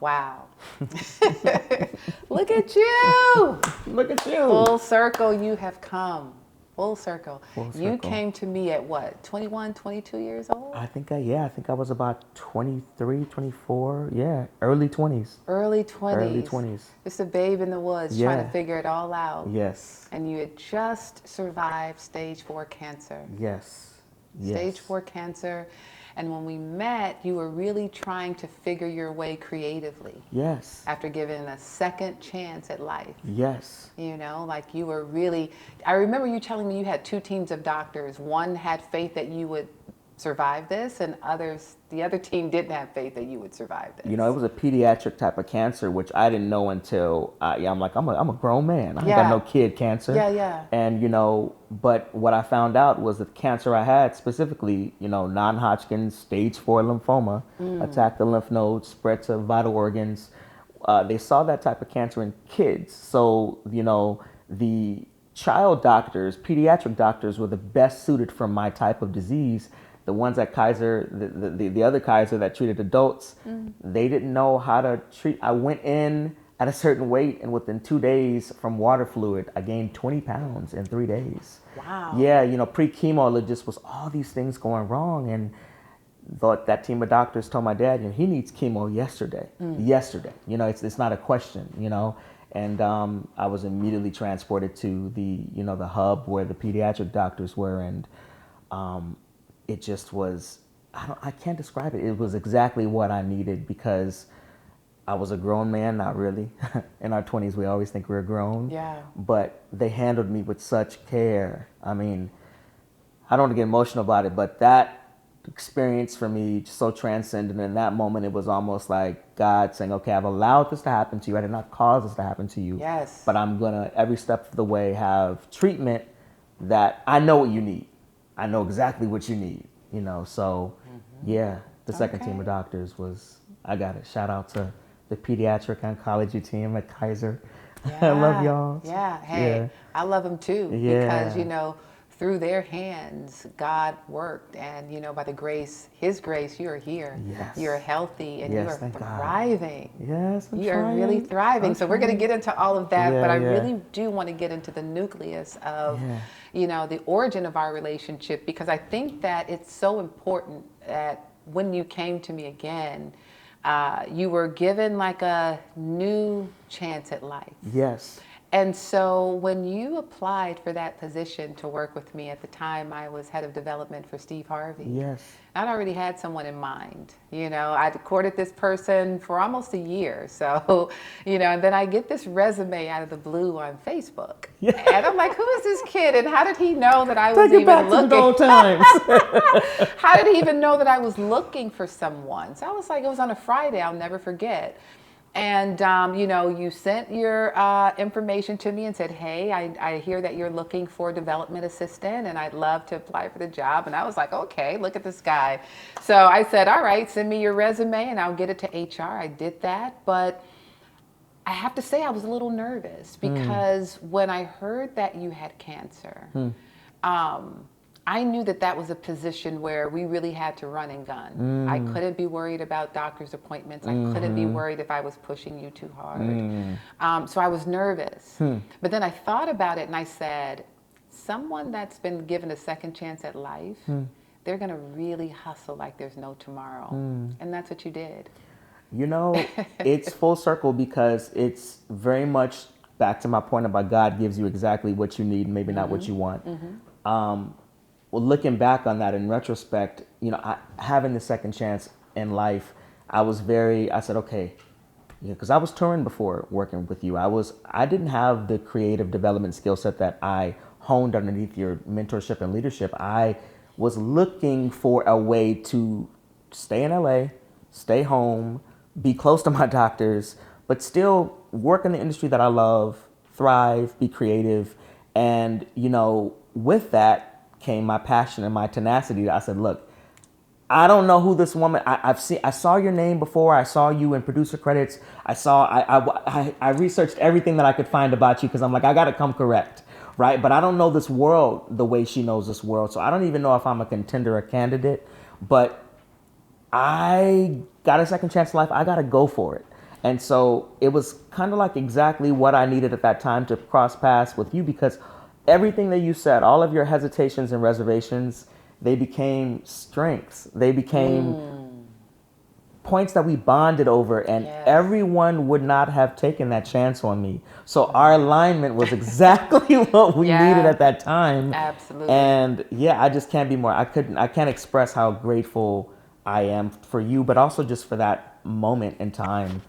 Wow. Look at you. Look at you. Full circle you have come. Full circle. Full You circle. came to me at what, 21, 22 years old? I think I was about 23, 24. Yeah, early 20s. Early 20s. Early 20s. Just a babe in the woods trying to figure it all out. Yes. And you had just survived stage 4 cancer. Yes. Stage 4 cancer. And when we met, you were really trying to figure your way creatively. Yes. After giving a second chance at life. Yes. You know, like you were really, I remember you telling me you had 2 teams of doctors. One had faith that you would survive this, and the other team didn't have faith that you would survive this. You know, it was a pediatric type of cancer, which I didn't know until, I'm a grown man. I ain't got no kid cancer. Yeah. And, you know, but what I found out was that the cancer I had, specifically, you know, non-Hodgkin's stage 4 lymphoma, attacked the lymph nodes, spread to vital organs. They saw that type of cancer in kids. So, you know, the child doctors, pediatric doctors, were the best suited for my type of disease. The ones at Kaiser, the other Kaiser that treated adults, they didn't know how to treat. I went in at a certain weight, and within 2 days from water fluid, I gained 20 pounds in 3 days. Wow. Yeah, you know, pre-chemo, it just was all these things going wrong. And that team of doctors told my dad, you know, he needs chemo yesterday. Yesterday. You know, it's not a question, you know. And I was immediately transported to the hub where the pediatric doctors were, and it just was, I can't describe it. It was exactly what I needed, because I was a grown man, not really. In our 20s, we always think we're grown. Yeah. But they handled me with such care. I mean, I don't want to get emotional about it, but that experience for me just so transcendent. In that moment, it was almost like God saying, okay, I've allowed this to happen to you. I did not cause this to happen to you. Yes. But I'm going to, every step of the way, have treatment that I know what you need. I know exactly what you need, you know. So, yeah, the second team of doctors was, I got it. Shout out to the pediatric oncology team at Kaiser. I love y'all. Yeah. Hey, I love them too. Yeah. Because, you know, through their hands, God worked. And, you know, by the grace, His grace, you are here. Yes. You're healthy, and Yes, you are thank God. thriving. Yes, I'm You trying. are really thriving. So we're going to get into all of that, but I Yeah. really do want to get into the nucleus of, you know, the origin of our relationship, because I think that it's so important that when you came to me again, you were given like a new chance at life. Yes. And so when you applied for that position to work with me, at the time I was head of development for Steve Harvey. Yes. I'd already had someone in mind. You know, I'd courted this person for almost a year. So, you know, and then I get this resume out of the blue on Facebook. Yeah. And I'm like, who is this kid? And how did he know that I was Take it even back looking? to the old times. How did he even know that I was looking for someone? So I was like, it was on a Friday, I'll never forget. And, you know, you sent your information to me and said, hey, I hear that you're looking for a development assistant, and I'd love to apply for the job. And I was like, okay, look at this guy. So I said, all right, send me your resume and I'll get it to HR. I did that. But I have to say I was a little nervous, because when I heard that you had cancer, I knew that that was a position where we really had to run and gun. I couldn't be worried about doctor's appointments. I couldn't be worried if I was pushing you too hard. So I was nervous. But then I thought about it and I said, someone that's been given a second chance at life, they're going to really hustle like there's no tomorrow. And that's what you did. You know, it's full circle, because it's very much back to my point about God gives you exactly what you need, maybe not what you want. Well, looking back on that in retrospect, you know, having the second chance in life, I said, okay, because I was touring before working with you. I didn't have the creative development skill set that I honed underneath your mentorship and leadership. I was looking for a way to stay in LA, stay home, be close to my doctors, but still work in the industry that I love, thrive, be creative. And, you know, with that came my passion and my tenacity. I said, look, I don't know who this woman, I saw your name before. I saw you in producer credits. I researched everything that I could find about you, because I'm like, I got to come correct, right? But I don't know this world the way she knows this world. So I don't even know if I'm a contender or candidate, but I got a second chance in life. I got to go for it. And so it was kind of like exactly what I needed at that time to cross paths with you, because everything that you said, all of your hesitations and reservations, they became strengths. They became points that we bonded over, and Yes. everyone would not have taken that chance on me. So our alignment was exactly what we needed at that time. Absolutely. And yeah, I just can't be more. I can't express how grateful I am for you, but also just for that moment in time.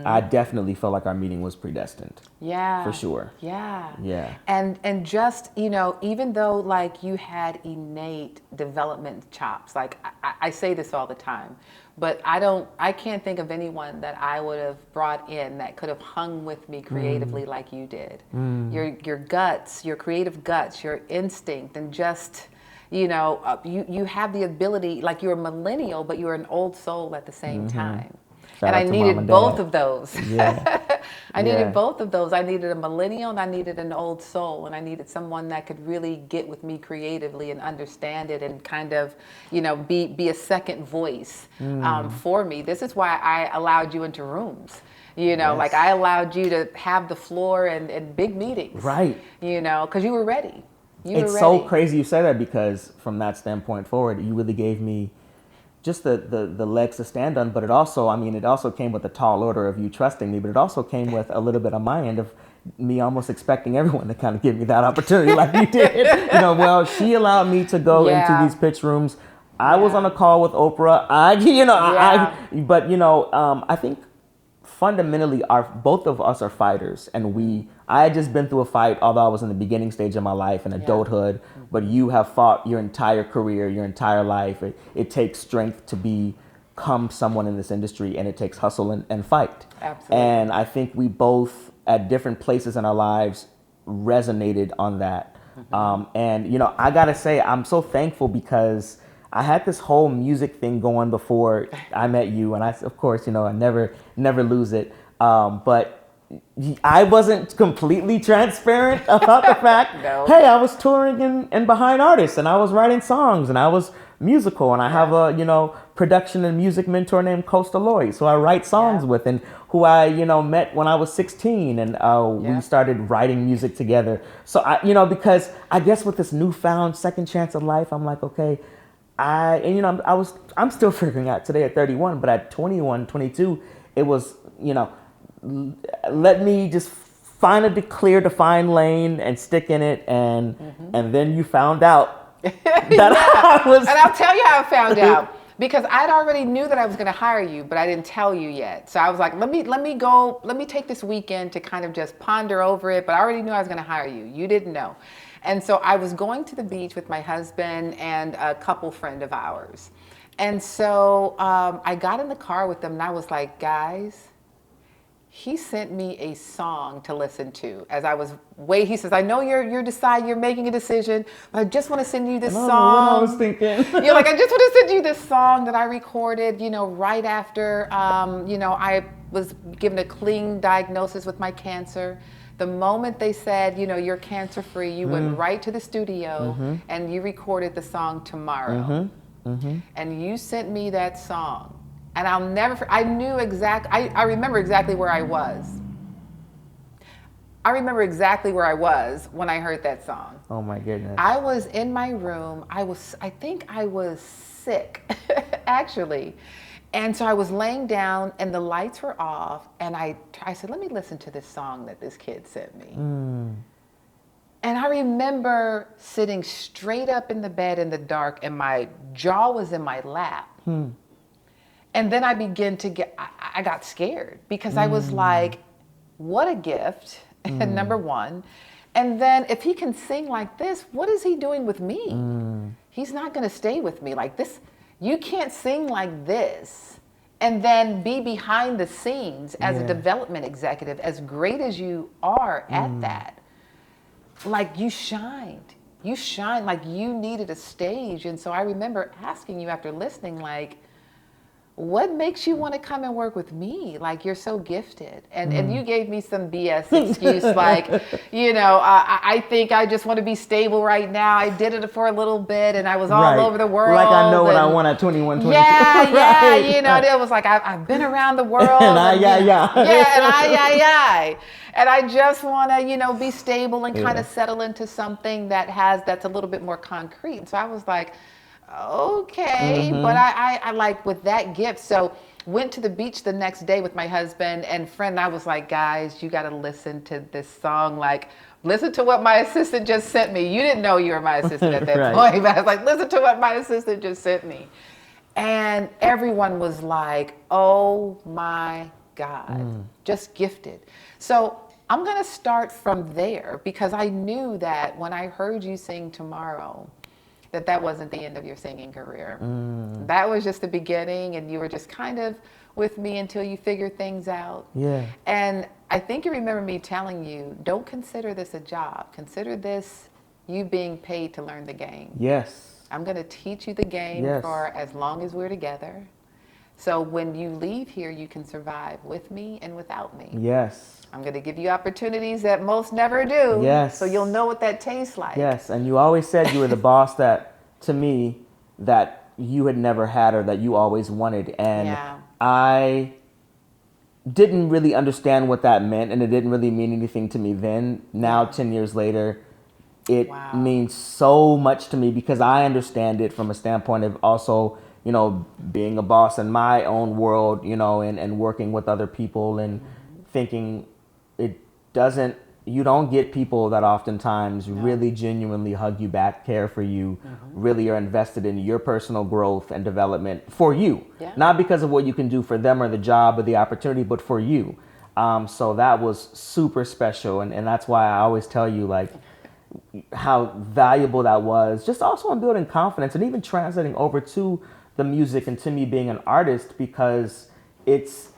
I definitely felt like our meeting was predestined. Yeah. For sure. Yeah. Yeah. And just, you know, even though like you had innate development chops, like I say this all the time, but I can't think of anyone that I would have brought in that could have hung with me creatively like you did. Your guts, your creative guts, your instinct, and just, you know, you have the ability, like you're a millennial, but you're an old soul at the same time. Shout And I out to Mom needed and both Dad. of those. Yeah. I needed both of those. I needed a millennial and I needed an old soul. And I needed someone that could really get with me creatively and understand it and kind of, you know, be a second voice for me. This is why I allowed you into rooms. You know, like I allowed you to have the floor and big meetings. Right. You know, because you were ready. It's so crazy you say that, because from that standpoint forward, you really gave me just the legs to stand on. But it also, I mean, it also came with a tall order of you trusting me, but it also came with a little bit on my end of me almost expecting everyone to kind of give me that opportunity like you did. You know, well, she allowed me to go into these pitch rooms. I was on a call with Oprah. But you know, I think fundamentally both of us are fighters, and I had just been through a fight, although I was in the beginning stage of my life and adulthood, but you have fought your entire career, your entire life. It takes strength to become someone in this industry, and it takes hustle and fight. Absolutely. And I think we both at different places in our lives resonated on that. And you know, I gotta say, I'm so thankful, because I had this whole music thing going before I met you, and of course, you know, I never lose it. But I wasn't completely transparent about the fact, hey, I was touring and behind artists, and I was writing songs, and I was musical, and I have a, you know, production and music mentor named Kosta, Lois, who I write songs with, and who I, you know, met when I was 16, and we started writing music together. So you know, because I guess with this newfound second chance of life, I'm like, okay. You know, I'm still figuring out today at 31, but at 21, 22, it was, you know, let me just find a clear, defined lane and stick in it, and then you found out that I was. And I'll tell you how I found out, because I'd already knew that I was going to hire you, but I didn't tell you yet. So I was like, let me take this weekend to kind of just ponder over it, but I already knew I was going to hire you. You didn't know. And so I was going to the beach with my husband and a couple friend of ours. And so I got in the car with them, and I was like, guys, he sent me a song to listen to as I was waiting. He says, I know you're making a decision, but I just want to send you this song. I was thinking. You're like, I just want to send you this song that I recorded, you know, right after, you know, I was given a clean diagnosis with my cancer. The moment they said, you know, you're cancer free, you went right to the studio and you recorded the song Tomorrow. And you sent me that song. And I'll never, I remember exactly where I was. I remember exactly where I was when I heard that song. Oh my goodness. I was in my room. I think I was sick, actually. And so I was laying down and the lights were off, and I said, let me listen to this song that this kid sent me. And I remember sitting straight up in the bed in the dark, and my jaw was in my lap. And then I began to I got scared, because I was like, what a gift, number one. And then if he can sing like this, what is he doing with me? He's not going to stay with me like this. You can't sing like this and then be behind the scenes as a development executive, as great as you are at that. Like you shined like you needed a stage. And so I remember asking you after listening, like, what makes you want to come and work with me? Like, you're so gifted. And you gave me some BS excuse, like, I think I just want to be stable right now. I did it for a little bit and I was all over the world. Like I know what I want at 21, 22. Yeah, Right. it was like, I've been around the world. And And I just want to, be stable and kind of settle into something that's a little bit more concrete. So I was like, okay, but I like with that gift. So went to the beach the next day with my husband and friend. I was like, guys, you got to listen to this song. Like, listen to what my assistant just sent me. You didn't know you were my assistant at that point, but I was like, listen to what my assistant just sent me. And everyone was like, oh my God, just gifted. So I'm going to start from there because I knew that when I heard you sing Tomorrow, that wasn't the end of your singing career. That was just the beginning, and you were just kind of with me until you figured things out. Yeah. And I think you remember me telling you, don't consider this a job. Consider this you being paid to learn the game. Yes. I'm going to teach you the game for as long as we're together. So when you leave here, you can survive with me and without me. Yes. I'm going to give you opportunities that most never do. Yes. So you'll know what that tastes like. Yes. And you always said you were the boss that you had never had or that you always wanted. And I didn't really understand what that meant, and it didn't really mean anything to me then. Now, 10 years later, it means so much to me because I understand it from a standpoint of also, being a boss in my own world, and working with other people and thinking you don't get people that oftentimes really genuinely hug you back, care for you, really are invested in your personal growth and development for you. Not because of what you can do for them or the job or the opportunity, but for you. So that was super special. And that's why I always tell you, like, how valuable that was, just also in building confidence and even translating over to the music and to me being an artist, because it's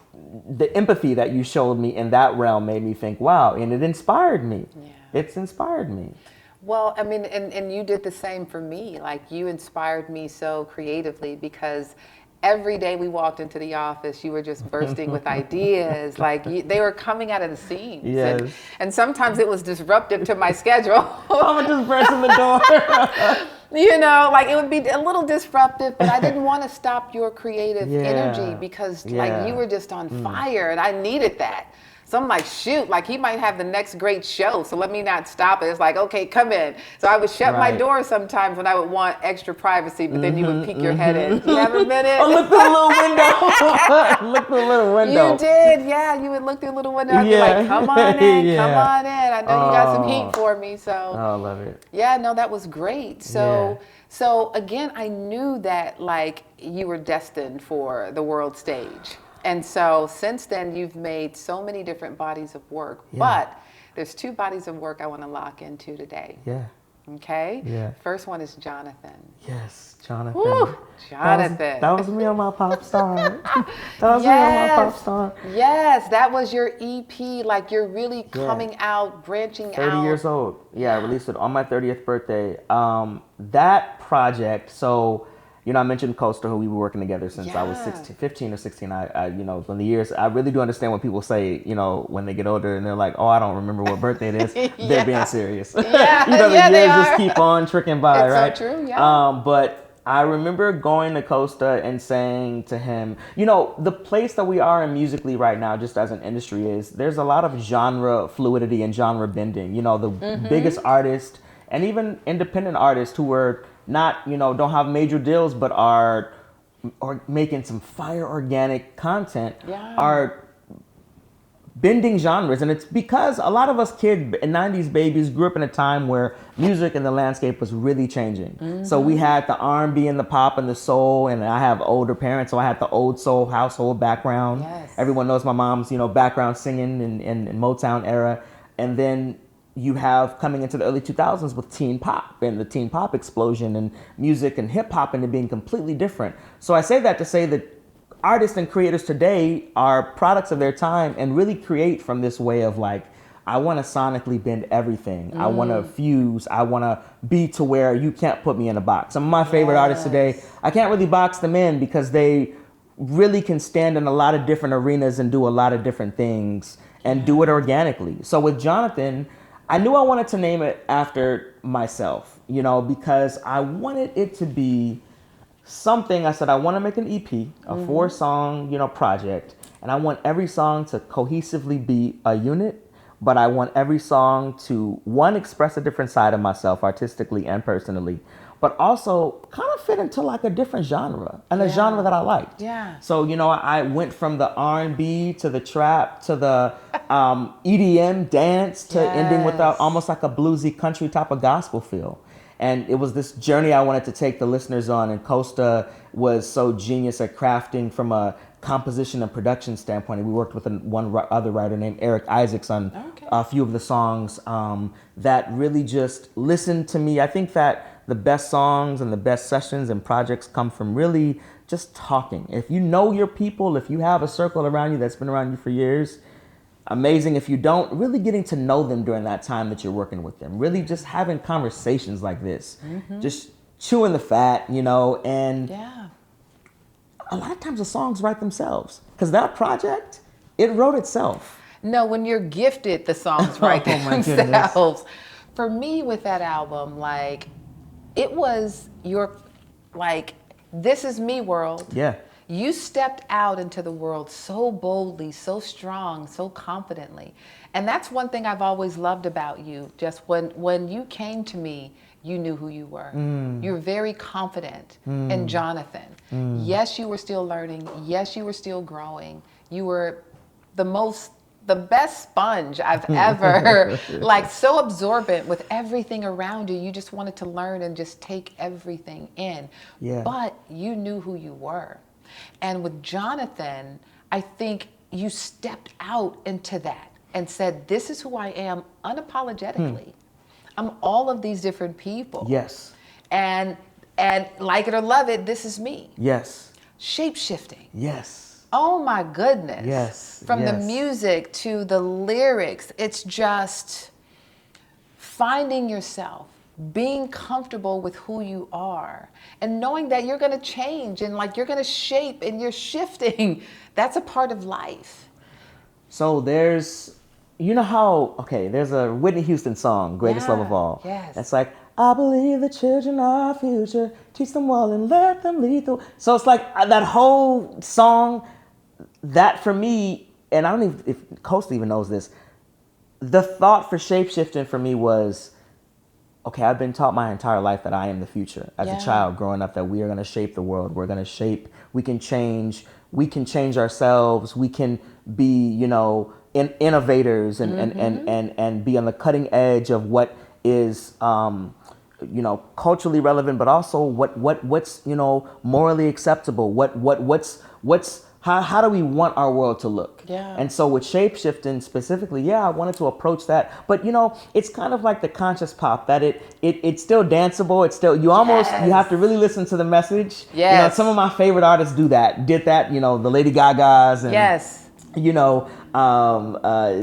the empathy that you showed me in that realm made me think, wow, and it inspired me. It's inspired me. Well, I mean, and you did the same for me. Like, you inspired me so creatively because every day we walked into the office, you were just bursting with ideas. Like, they were coming out of the seams. Yes. And sometimes it was disruptive to my schedule. I would just burst in the door. Like, it would be a little disruptive, but I didn't want to stop your creative energy because, like, you were just on fire, and I needed that. So I'm like, shoot, like, he might have the next great show, so let me not stop it. It's like, okay, come in. So I would shut my door sometimes when I would want extra privacy, but then you would peek your head in. You have a minute? Oh, look through the little window. Look through the little window. You did, you would look through the little window. I'd be like, come on in, come on in. I know you got some heat for me, so. Oh, I love it. Yeah, no, that was great. So again, I knew that, like, you were destined for the world stage. And so since then, you've made so many different bodies of work. But there's 2 bodies of work I want to lock into today. Okay? First one is Jonathan. Yes, Jonathan. Woo, Jonathan. That was me on my pop star. Me on my pop star. Yes, that was your EP. Like, you're really coming out, branching 30 out. years old. I released it on my 30th birthday. That project, so, I mentioned Kosta, who we were working together since I was 15 or 16. When the years, I really do understand when people say, when they get older and they're like, oh, I don't remember what birthday it is. They're being serious. The years just keep on tricking by, right? It's so true, But I remember going to Kosta and saying to him, the place that we are in musically right now, just as an industry, is there's a lot of genre fluidity and genre bending. The biggest artists and even independent artists who were not, don't have major deals, but are making some fire organic content, are bending genres. And it's because a lot of us kids and 90s babies grew up in a time where music and the landscape was really changing. So we had the R&B and the pop and the soul, and I have older parents, so I had the old soul household background. Everyone knows my mom's, background singing in Motown era. And then you have coming into the early 2000s with teen pop and the teen pop explosion and music and hip hop and it being completely different. So I say that to say that artists and creators today are products of their time and really create from this way of, like, I want to sonically bend everything. I want to fuse. I want to be to where you can't put me in a box. Some of my favorite artists today, I can't really box them in because they really can stand in a lot of different arenas and do a lot of different things and do it organically. So with Jonathan, I knew I wanted to name it after myself, you know, because I wanted it to be something. I said, I want to make an EP, a 4-song, you know, project. And I want every song to cohesively be a unit, but I want every song to, one, express a different side of myself artistically and personally, but also kind of fit into like a different genre and a genre that I liked. Yeah. So, you know, I went from the R&B to the trap to the EDM dance to ending with almost like a bluesy country type of gospel feel. And it was this journey I wanted to take the listeners on. And Kosta was so genius at crafting from a composition and production standpoint. And we worked with one other writer named Eric Isaacs on a few of the songs that really just listened to me. I think that the best songs and the best sessions and projects come from really just talking. If you know your people, if you have a circle around you that's been around you for years, amazing. If you don't, really getting to know them during that time that you're working with them, really just having conversations like this, just chewing the fat, you know, and a lot of times the songs write themselves because that project, it wrote itself. No, when you're gifted, the songs write themselves. For me with that album, like, it was your, like, this is me world. Yeah. You stepped out into the world so boldly, so strong, so confidently. And that's one thing I've always loved about you. Just when you came to me, you knew who you were. You're very confident in Jonathan. Yes, you were still learning. Yes, you were still growing. You were the best sponge I've ever, like, so absorbent with everything around you. You just wanted to learn and just take everything in. Yeah. But you knew who you were. And with Jonathan, I think you stepped out into that and said, this is who I am unapologetically. I'm all of these different people. Yes. And like it or love it, this is me. Yes. Shapeshifting. Yes. Oh my goodness. Yes. From the music to the lyrics, it's just finding yourself, being comfortable with who you are, and knowing that you're going to change and like you're going to shape and you're shifting. That's a part of life. So there's, you know how, okay, there's a Whitney Houston song, Greatest Love of All. Yes. It's like, I believe the children are our future, teach them well and let them lead through. So it's like that whole song, that for me, and I don't even, if Kosta even knows this, the thought for Shapeshifting for me was, okay, I've been taught my entire life that I am the future. As a child growing up, that we are going to shape the world. We're going to shape, we can change ourselves. We can be, you know, innovators and be on the cutting edge of what is, you know, culturally relevant, but also what's, you know, morally acceptable. How do we want our world to look? Yeah. And so with Shapeshifting specifically, I wanted to approach that. But, you know, it's kind of like the conscious pop, that it's still danceable. It's still, you almost, you have to really listen to the message. Yes. You know, some of my favorite artists did that, you know, the Lady Gagas and, you know,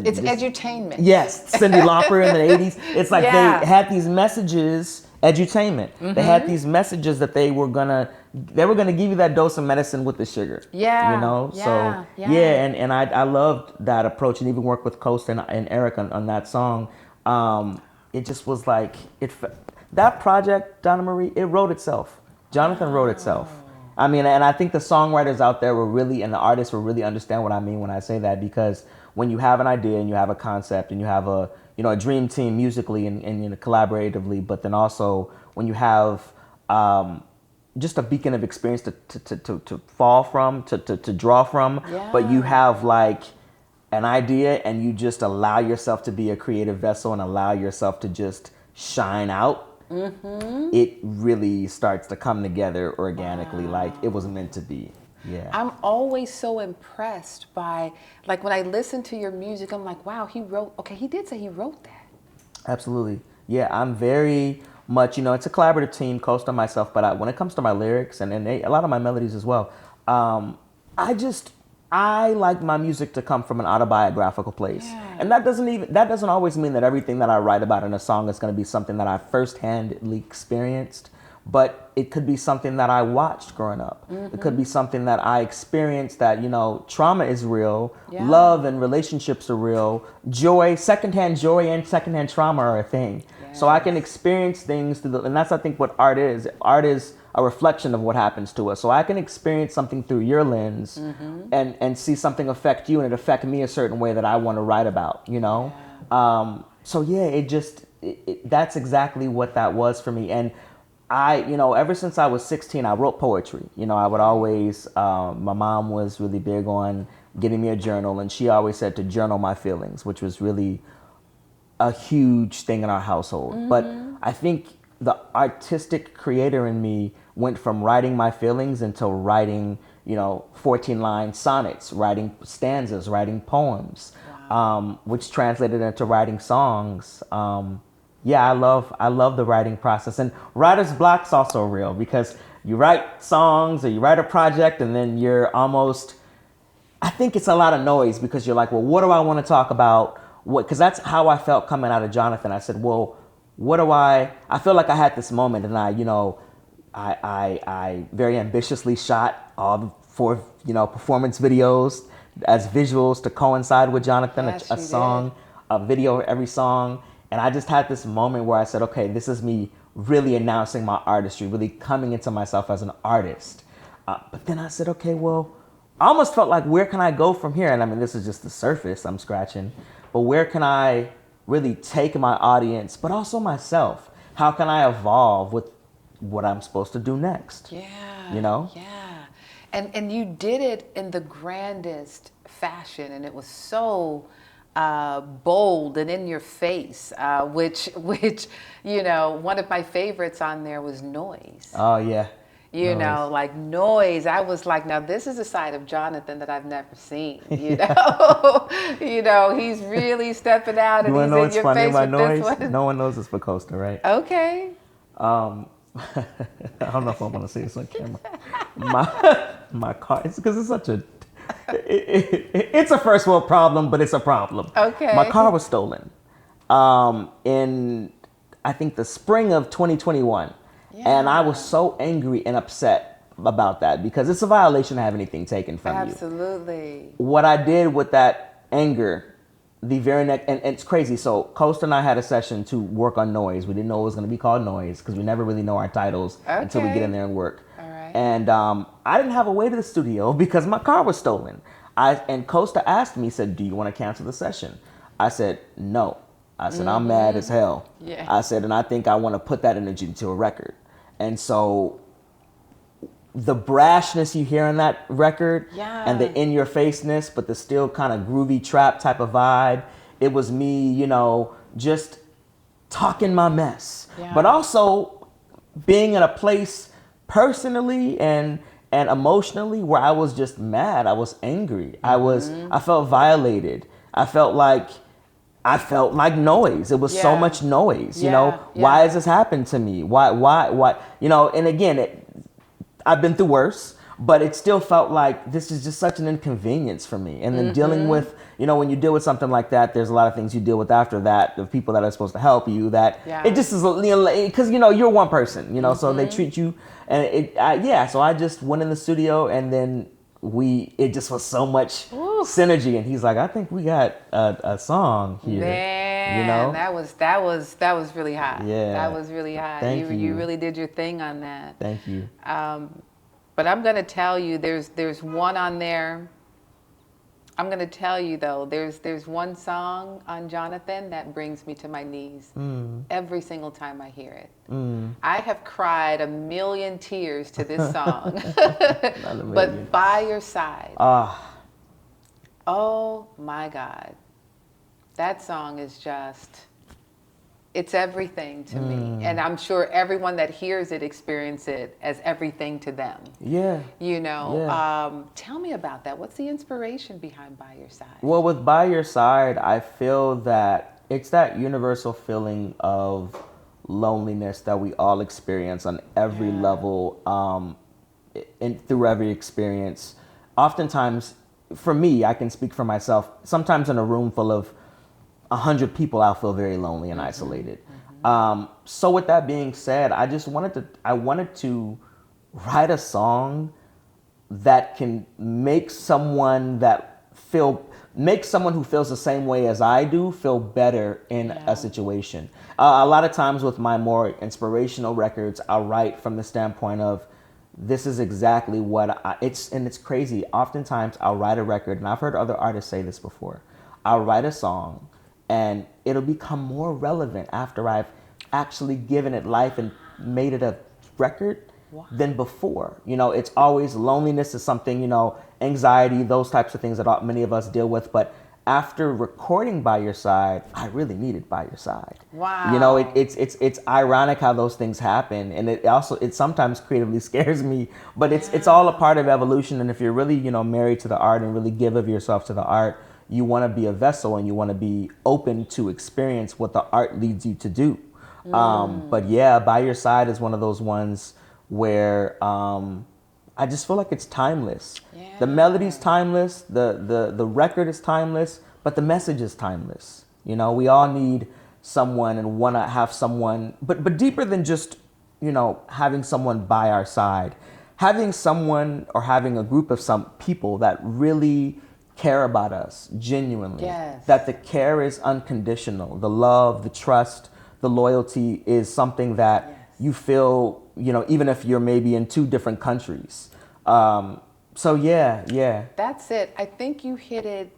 it's edutainment. Yes, Cyndi Lauper in the 80s. It's like they had these messages, edutainment. They had these messages that they were gonna give you that dose of medicine with the sugar. Yeah. You know? And I loved that approach, and even worked with Kosta and Eric on that song. It just was like, that project, Donna-Marie, it wrote itself. Jonathan wrote itself. I mean, and I think the songwriters out there and the artists will really understand what I mean when I say that, because when you have an idea and you have a concept and you have a dream team musically and you know, collaboratively, but then also when you have just a beacon of experience to fall from, to draw from, but you have like an idea and you just allow yourself to be a creative vessel and allow yourself to just shine out. It really starts to come together organically, like it was meant to be. Yeah. I'm always so impressed by, like, when I listen to your music, I'm like, wow, he did say he wrote that. Absolutely. Yeah, I'm very much, you know, it's a collaborative team, Kosta and myself, but when it comes to my lyrics and a lot of my melodies as well, I like my music to come from an autobiographical place. Yeah. And that doesn't always mean that everything that I write about in a song is going to be something that I first-handedly experienced. but it could be something that I watched growing up. It could be something that I experienced that, you know, trauma is real, love and relationships are real, secondhand joy and secondhand trauma are a thing. So I can experience things and that's, I think, what art is. Art is a reflection of what happens to us. So I can experience something through your lens and see something affect you and it affect me a certain way that I want to write about, you know? So yeah, that's exactly what that was for me. And you know, ever since I was 16, I wrote poetry. You know, I would always, my mom was really big on getting me a journal, and she always said to journal my feelings, which was really a huge thing in our household. But I think the artistic creator in me went from writing my feelings into writing, you know, 14-line sonnets, writing stanzas, writing poems, which translated into writing songs. Yeah, I love the writing process, and writer's block's also real because you write songs or you write a project and then you're almost, I think it's a lot of noise because you're like, well, what do I want to talk about? Because that's how I felt coming out of Jonathan. I said, well, I feel like I had this moment and I very ambitiously shot all the 4, you know, performance videos as visuals to coincide with Jonathan, a song, a video of every song. And I just had this moment where I said, okay, this is me really announcing my artistry, really coming into myself as an artist. But then I said, okay, well, I almost felt like, where can I go from here? And I mean, this is just the surface I'm scratching. But where can I really take my audience, but also myself? How can I evolve with what I'm supposed to do next? Yeah. You know? Yeah. And you did it in the grandest fashion, and it was so bold and in your face, which you know, one of my favorites on there was Noise. Oh yeah. You know, like Noise. I was like, now this is a side of Jonathan that I've never seen. You know, you know, he's really stepping out, and he's in your face with Noise? this one. No one knows it's for Kosta, right? Okay. I don't know if I want to say this on camera. My car, it's because it's such a. It's a first world problem, but it's a problem. Okay. My car was stolen in, I think, the spring of 2021. Yeah. And I was so angry and upset about that because it's a violation to have anything taken from you. Absolutely. What I did with that anger, the very next, and it's crazy. So Kosta and I had a session to work on Noise. We didn't know it was going to be called Noise because we never really know our titles until we get in there and work. And I didn't have a way to the studio because my car was stolen. And Kosta asked me, said, do you want to cancel the session? I said, no. I said, I'm mad as hell. Yeah. I said, and I think I want to put that energy into a record. And so the brashness you hear in that record and the in-your-faceness, but the still kind of groovy trap type of vibe, it was me, you know, just talking my mess. Yeah. But also being in a place personally and emotionally where I was just mad. I was angry. I felt violated. I felt like noise. It was so much noise, you know. Why has this happened to me? Why, you know, and again, I've been through worse, but it still felt like this is just such an inconvenience for me. And then dealing with, you know, when you deal with something like that, there's a lot of things you deal with after that, the people that are supposed to help you, that it just is, you know, because, you know, you're one person, you know, so they treat you, and so I just went in the studio, and then it just was so much synergy, and he's like, I think we got a song here. Man, you know, that was really hot. Yeah, that was really hot. Thank you. You really did your thing on that. Thank you. But I'm gonna tell you, there's one on there. I'm gonna tell you though, there's one song on Jonathan that brings me to my knees every single time I hear it. I have cried 1,000,000 tears to this song. But By Your Side. Oh my God. That song is just, it's everything to me. And I'm sure everyone that hears it experiences it as everything to them. Yeah. You know, tell me about that. What's the inspiration behind By Your Side? Well, with By Your Side, I feel that it's that universal feeling of loneliness that we all experience on every level, through every experience. Oftentimes, for me, I can speak for myself, sometimes in a room full of 100 people, I'll feel very lonely and isolated. So with that being said, I wanted to write a song that can make someone who feels the same way as I do feel better in a situation. A lot of times with my more inspirational records, I'll write from the standpoint of this is exactly it's crazy. Oftentimes I'll write a record, and I've heard other artists say this before. I'll write a song and it'll become more relevant after I've actually given it life and made it a record than before. It's always loneliness is something, anxiety, those types of things that many of us deal with. But after recording By Your Side, I really needed By Your Side. Wow. It's ironic how those things happen, and it sometimes creatively scares me. But it's all a part of evolution. And if you're really married to the art and really give of yourself to the art, you want to be a vessel and you want to be open to experience what the art leads you to do. But yeah, By Your Side is one of those ones where I just feel like it's timeless. Yeah. The melody's timeless, the record is timeless, but the message is timeless. We all need someone and want to have someone, but deeper than just, having someone by our side, having someone or having a group of some people that really care about us genuinely. Yes. That the care is unconditional. The love, the trust, the loyalty is something that you feel, even if you're maybe in two different countries. So yeah. That's it. I think you hit it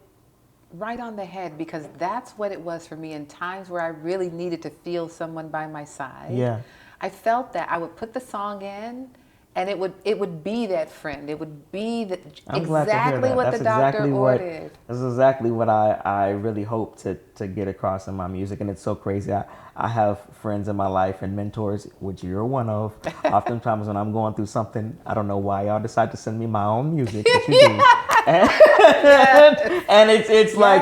right on the head, because that's what it was for me in times where I really needed to feel someone by my side. Yeah. I felt that I would put the song in, and it would be that friend. It would be exactly what the doctor ordered. That's exactly what I really hope to get across in my music. And it's so crazy. I have friends in my life and mentors, which you're one of. Oftentimes when I'm going through something, I don't know why y'all decide to send me my own music, but you do. And it's like,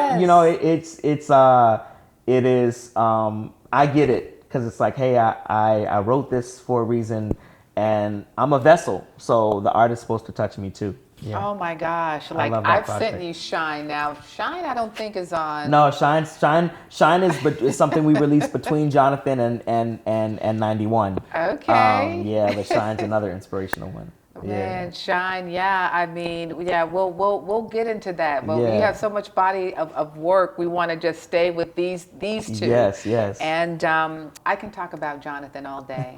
it is, I get it. Because it's like, hey, I wrote this for a reason. And I'm a vessel, so the art is supposed to touch me too. Yeah. Oh my gosh! Like I've sent you Shine now. Shine, I don't think is on. No, Shine is something we released between Jonathan and 91. Okay. Yeah, but Shine's another inspirational one. Man, Shine, I mean, we'll get into that. But we have so much body of work. We want to just stay with these two. Yes. And I can talk about Jonathan all day.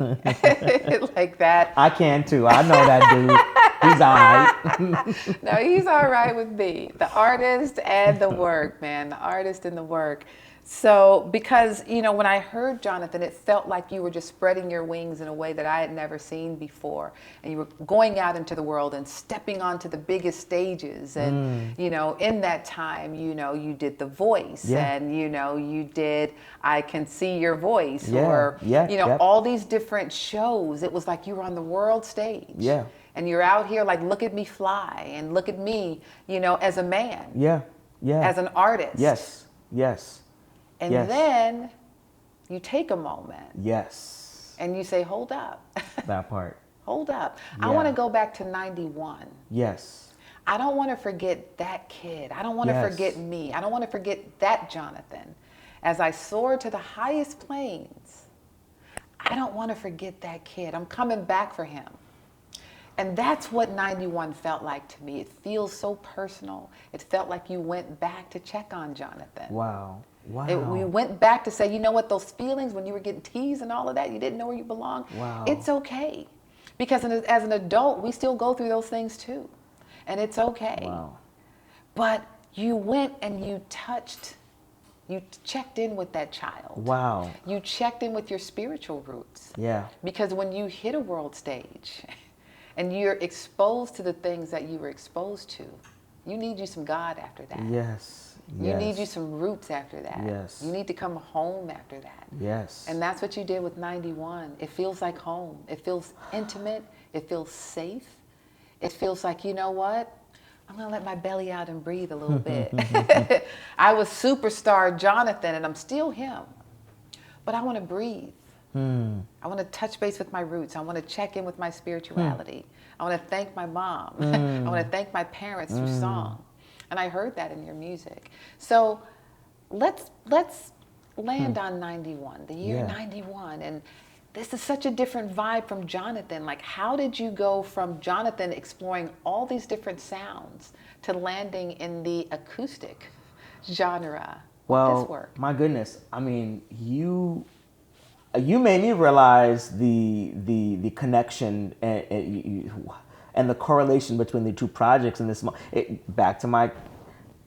Like that. I can too. I know that dude. He's all right. No, he's all right with me. The artist and the work, man. The artist and the work. So, because, when I heard Jonathan, it felt like you were just spreading your wings in a way that I had never seen before. And you were going out into the world and stepping onto the biggest stages. And, in that time, you did The Voice. And, you did I Can See Your Voice. Or, all these different shows. It was like you were on the world stage. Yeah. And you're out here like, look at me fly. And look at me, as a man. Yeah. As an artist. Yes. And then you take a moment. Yes. And you say, hold up. That part. Hold up. Yeah. I want to go back to 91. Yes. I don't want to forget that kid. I don't want to forget me. I don't want to forget that Jonathan. As I soar to the highest plains, I don't want to forget that kid. I'm coming back for him. And that's what 91 felt like to me. It feels so personal. It felt like you went back to check on Jonathan. Wow. We went back to say, you know what, those feelings when you were getting teased and all of that, you didn't know where you belonged. Wow. It's okay. Because as an adult, we still go through those things too. And it's okay. Wow. But you went and you checked in with that child. Wow. You checked in with your spiritual roots. Yeah. Because when you hit a world stage and you're exposed to the things that you were exposed to, you need you some God after that. Yes. You need you some roots after that. Yes. You need to come home after that. Yes. And that's what you did with 91. It feels like home. It feels intimate. It feels safe. It feels like, you know what? I'm going to let my belly out and breathe a little bit. I was superstar Jonathan, and I'm still him. But I want to breathe. I want to touch base with my roots. I want to check in with my spirituality. I want to thank my mom. I want to thank my parents through song. And I heard that in your music. So let's land on 91, the year Yeah. 91, and this is such a different vibe from Jonathan. Like, how did you go from Jonathan exploring all these different sounds to landing in the acoustic genre of this work? My goodness, I mean, you made me realize the connection and the correlation between the two projects in this. Back to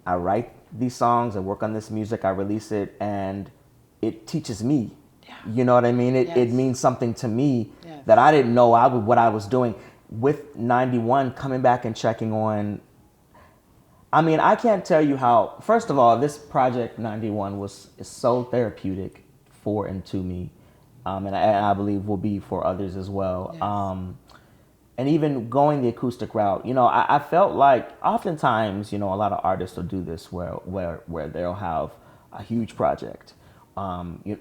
I write these songs, I work on this music, I release it, and it teaches me. Yeah. You know what I mean? It Yes. means something to me Yes. that I didn't know what I was doing. With 91, coming back and checking on. I mean, I can't tell you how. First of all, this project 91 is so therapeutic for and to me, and I believe will be for others as well. Yes. And even going the acoustic route, I felt like oftentimes, a lot of artists will do this where they'll have a huge project,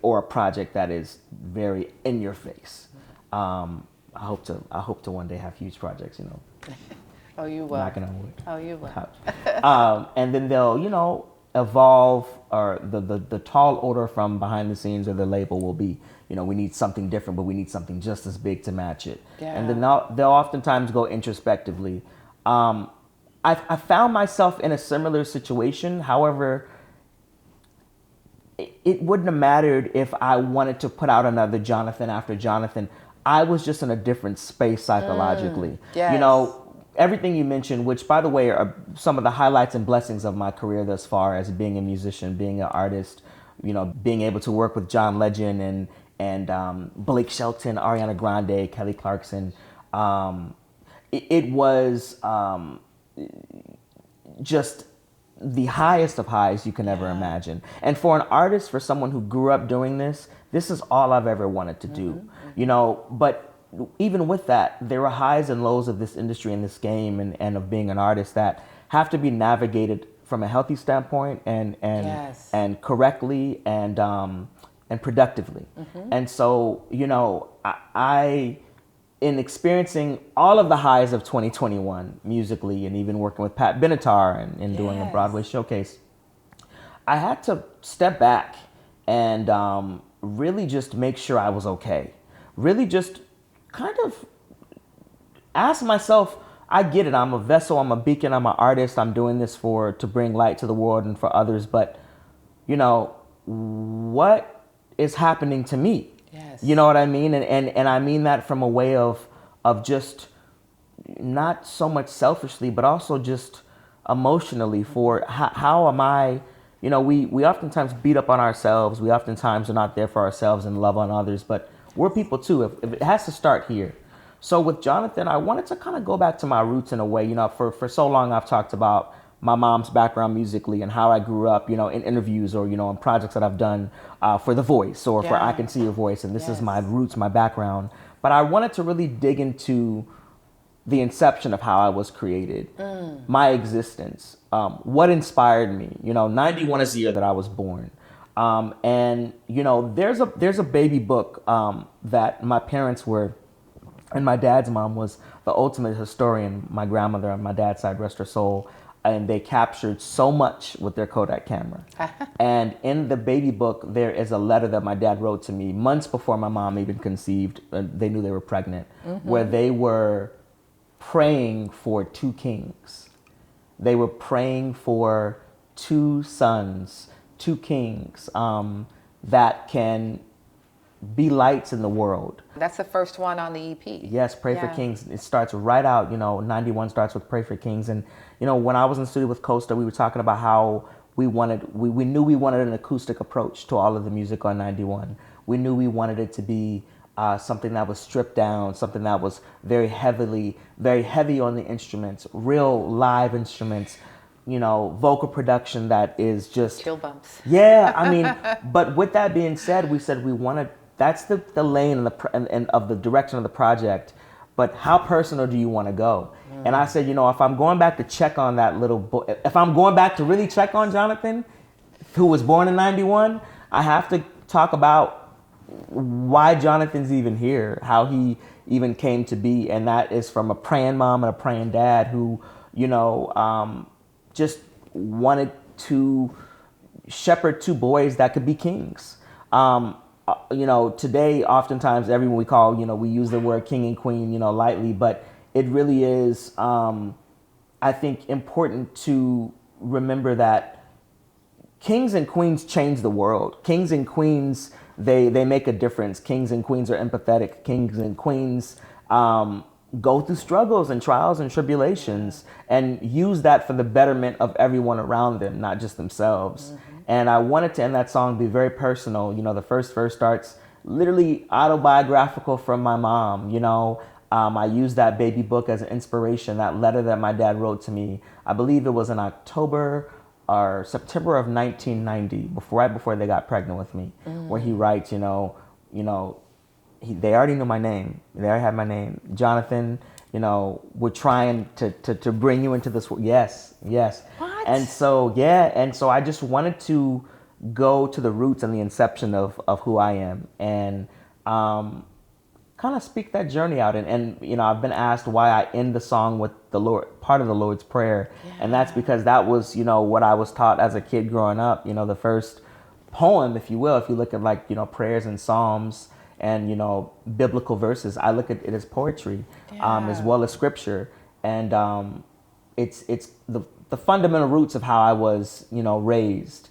or a project that is very in your face. I hope to one day have huge projects, Oh, you will. knocking on wood. Oh, you will. And then they'll, evolve, or the tall order from behind the scenes or the label will be, we need something different, but we need something just as big to match it. Yeah. And then they'll oftentimes go introspectively. I found myself in a similar situation. However, it wouldn't have mattered if I wanted to put out another Jonathan after Jonathan. I was just in a different space psychologically. Yes. Everything you mentioned, which by the way are some of the highlights and blessings of my career thus far as being a musician, being an artist, being able to work with John Legend and Blake Shelton, Ariana Grande, Kelly Clarkson. It was just the highest of highs you can ever imagine. And for an artist, for someone who grew up doing this is all I've ever wanted to do. But even with that, there are highs and lows of this industry and this game and of being an artist that have to be navigated from a healthy standpoint and Yes. and correctly and productively. And so, I in experiencing all of the highs of 2021 musically, and even working with Pat Benatar and doing a Yes. Broadway showcase, I had to step back and really just make sure I was okay. Really just kind of ask myself, I get it, I'm a vessel, I'm a beacon, I'm an artist, I'm doing this to bring light to the world and for others, but what is happening to me? Yes. You know what I mean? And I mean that from a way of just not so much selfishly, but also just emotionally for how am I, we oftentimes beat up on ourselves. We oftentimes are not there for ourselves and love on others, but we're people too. If it has to start here. So with Jonathan, I wanted to kind of go back to my roots in a way. For so long I've talked about my mom's background musically and how I grew up, in interviews or, in projects that I've done for The Voice or for Yeah. I Can See Your Voice. And this is Yes. my roots, my background. But I wanted to really dig into the inception of how I was created, my existence, what inspired me. 91 is the year that I was born. And there's a baby book that my parents were, and my dad's mom was the ultimate historian. My grandmother on my dad's side, rest her soul, and they captured so much with their Kodak camera. And in the baby book, there is a letter that my dad wrote to me months before my mom even conceived. They knew they were pregnant, where they were praying for two kings. They were praying for two sons, two kings that can be lights in the world. That's the first one on the EP. Yes, Pray for Yeah. Kings. It starts right out, 91 starts with Pray for Kings. And, when I was in the studio with Kosta, we were talking about how we knew we wanted an acoustic approach to all of the music on 91. We knew we wanted it to be something that was stripped down, something that was very heavy on the instruments, real live instruments, vocal production that is just Chill bumps. Yeah, I mean, but with that being said, we said we wanted, that's the lane and of the direction of the project, but how personal do you want to go? And I said, if I'm going back to check on that little boy, if I'm going back to really check on Jonathan, who was born in 91, I have to talk about why Jonathan's even here, how he even came to be, and that is from a praying mom and a praying dad who, just wanted to shepherd two boys that could be kings. Today, oftentimes, everyone we call, we use the word king and queen, lightly, but it really is, I think, important to remember that kings and queens change the world. Kings and queens, they make a difference. Kings and queens are empathetic. Kings and queens go through struggles and trials and tribulations and use that for the betterment of everyone around them, not just themselves. And I wanted to end that song be very personal. The first verse starts literally autobiographical from my mom. I used that baby book as an inspiration, that letter that my dad wrote to me. I believe it was in October or September of 1990, right before they got pregnant with me, where he writes, they already knew my name. They already had my name. Jonathan, we're trying to bring you into this world. Yes. What? And so I just wanted to go to the roots and the inception of who I am and kind of speak that journey out. And I've been asked why I end the song with the Lord, part of the Lord's Prayer. Yeah. And that's because that was, what I was taught as a kid growing up. The first poem, if you will, if you look at prayers and psalms and, biblical verses, I look at it as poetry, as well as scripture. And it's the fundamental roots of how I was, raised,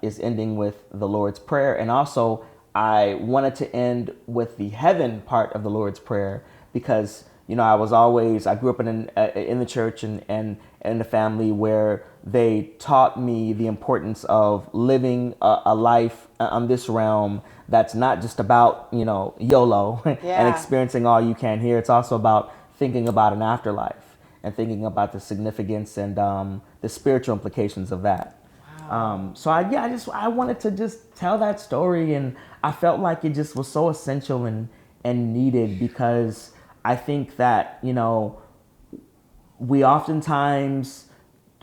is ending with the Lord's Prayer. And also I wanted to end with the heaven part of the Lord's Prayer because, I grew up in the church and in a family where they taught me the importance of living a life on this realm that's not just about, YOLO and experiencing all you can here. It's also about thinking about an afterlife and thinking about the significance and the spiritual implications of that. Wow. I wanted to just tell that story, and I felt like it just was so essential and needed because I think that, we oftentimes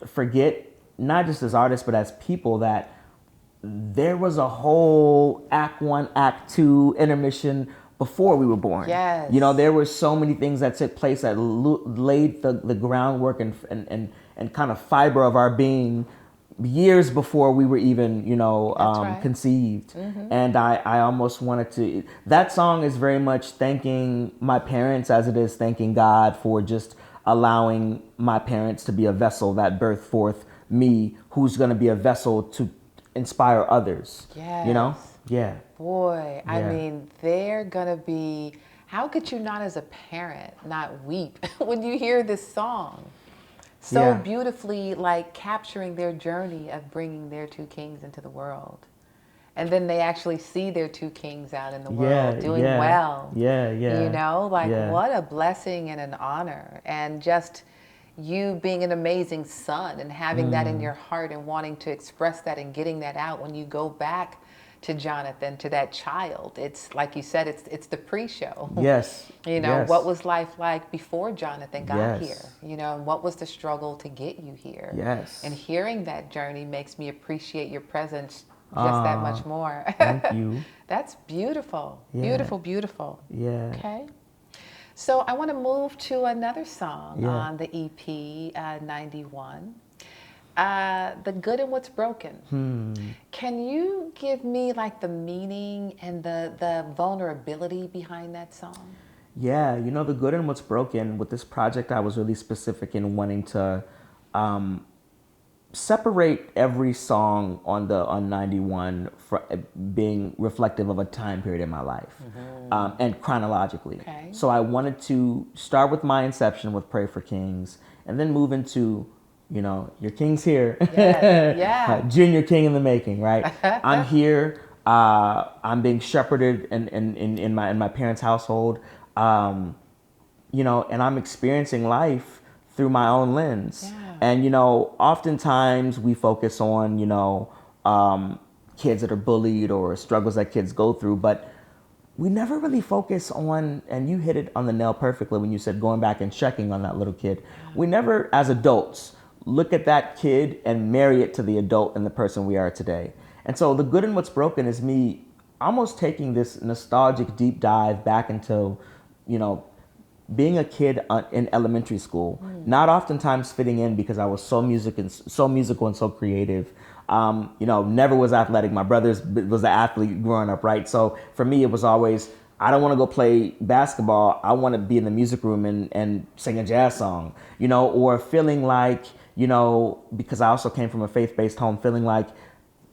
forget, not just as artists, but as people, that there was a whole Act 1, Act 2 intermission before we were born. Yes. There were so many things that took place that laid the groundwork and kind of fiber of our being years before we were even, conceived. Mm-hmm. And I almost wanted to, that song is very much thanking my parents as it is thanking God for just allowing my parents to be a vessel that birthed forth me, who's going to be a vessel to inspire others. Yes. Yeah. Boy, Yeah. I mean, they're going to be, how could you not as a parent not weep when you hear this song? So beautifully capturing their journey of bringing their two kings into the world. And then they actually see their two kings out in the world doing well. Yeah. What a blessing and an honor. And just you being an amazing son and having that in your heart and wanting to express that and getting that out when you go back to Jonathan, to that child. It's like you said, it's the pre-show. Yes. What was life like before Jonathan got here? And what was the struggle to get you here? Yes. And hearing that journey makes me appreciate your presence just that much more. Thank you. That's beautiful. Yeah. Beautiful. Yeah. Okay. So I want to move to another song on the EP, 91. The Good and What's Broken. Can you give me the meaning and the vulnerability behind that song? Yeah, The Good and What's Broken, with this project I was really specific in wanting to separate every song on 91 for being reflective of a time period in my life, and chronologically. Okay. So I wanted to start with my inception with Pray for Kings and then move into your king's here. Yes. Yeah. Junior king in the making, right? I'm here. I'm being shepherded in my parents' household. And I'm experiencing life through my own lens. Yeah. And oftentimes we focus on kids that are bullied or struggles that kids go through, but we never really focus on, and you hit it on the nail perfectly when you said going back and checking on that little kid. We never, as adults, look at that kid and marry it to the adult and the person we are today. And so The Good and What's Broken is me almost taking this nostalgic deep dive back into, being a kid in elementary school, not oftentimes fitting in because I was so musical and so creative, Never was athletic. My brother was an athlete growing up, right? So for me, it was always, I don't want to go play basketball. I want to be in the music room and sing a jazz song, or feeling like, because I also came from a faith-based home, feeling like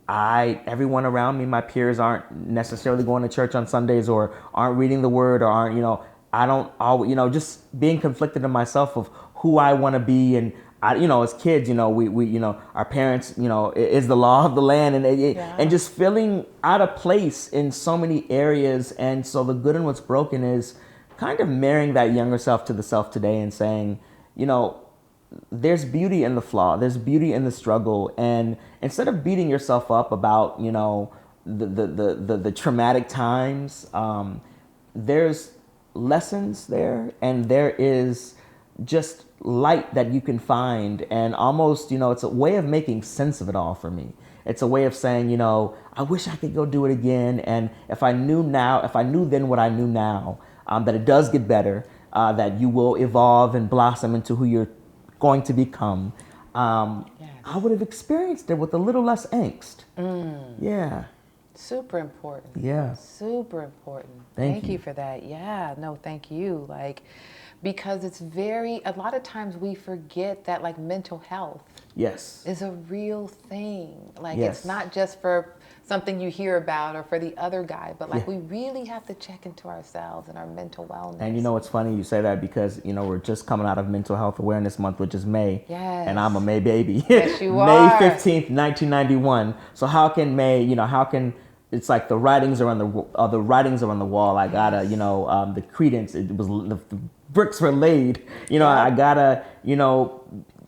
everyone around me, my peers, aren't necessarily going to church on Sundays or aren't reading the word or aren't, I don't always, just being conflicted in myself of who I want to be. And as kids, we our parents, is the law of the land, and just feeling out of place in so many areas. And so the good and what's broken is kind of marrying that younger self to the self today and saying, there's beauty in the flaw, there's beauty in the struggle, and instead of beating yourself up about the traumatic times, there's lessons there, and there is just light that you can find, and almost it's a way of making sense of it all for me. It's a way of saying, I wish I could go do it again, and if I knew then what I knew now, that it does get better, that you will evolve and blossom into who you're going to become, I would have experienced it with a little less angst. Yeah. Super important. Yeah. Super important. Thank you for that. Yeah, no, thank you. Because it's a lot of times we forget that mental health is a real thing. It's not just for something you hear about or for the other guy, but we really have to check into ourselves and our mental wellness. And it's funny you say that because, we're just coming out of Mental Health Awareness Month, which is May. Yes. And I'm a May baby. Yes, you May are. 15th, 1991. So how can May, it's like the writings are on the wall. I gotta, the credence, it was, the bricks were laid. I gotta,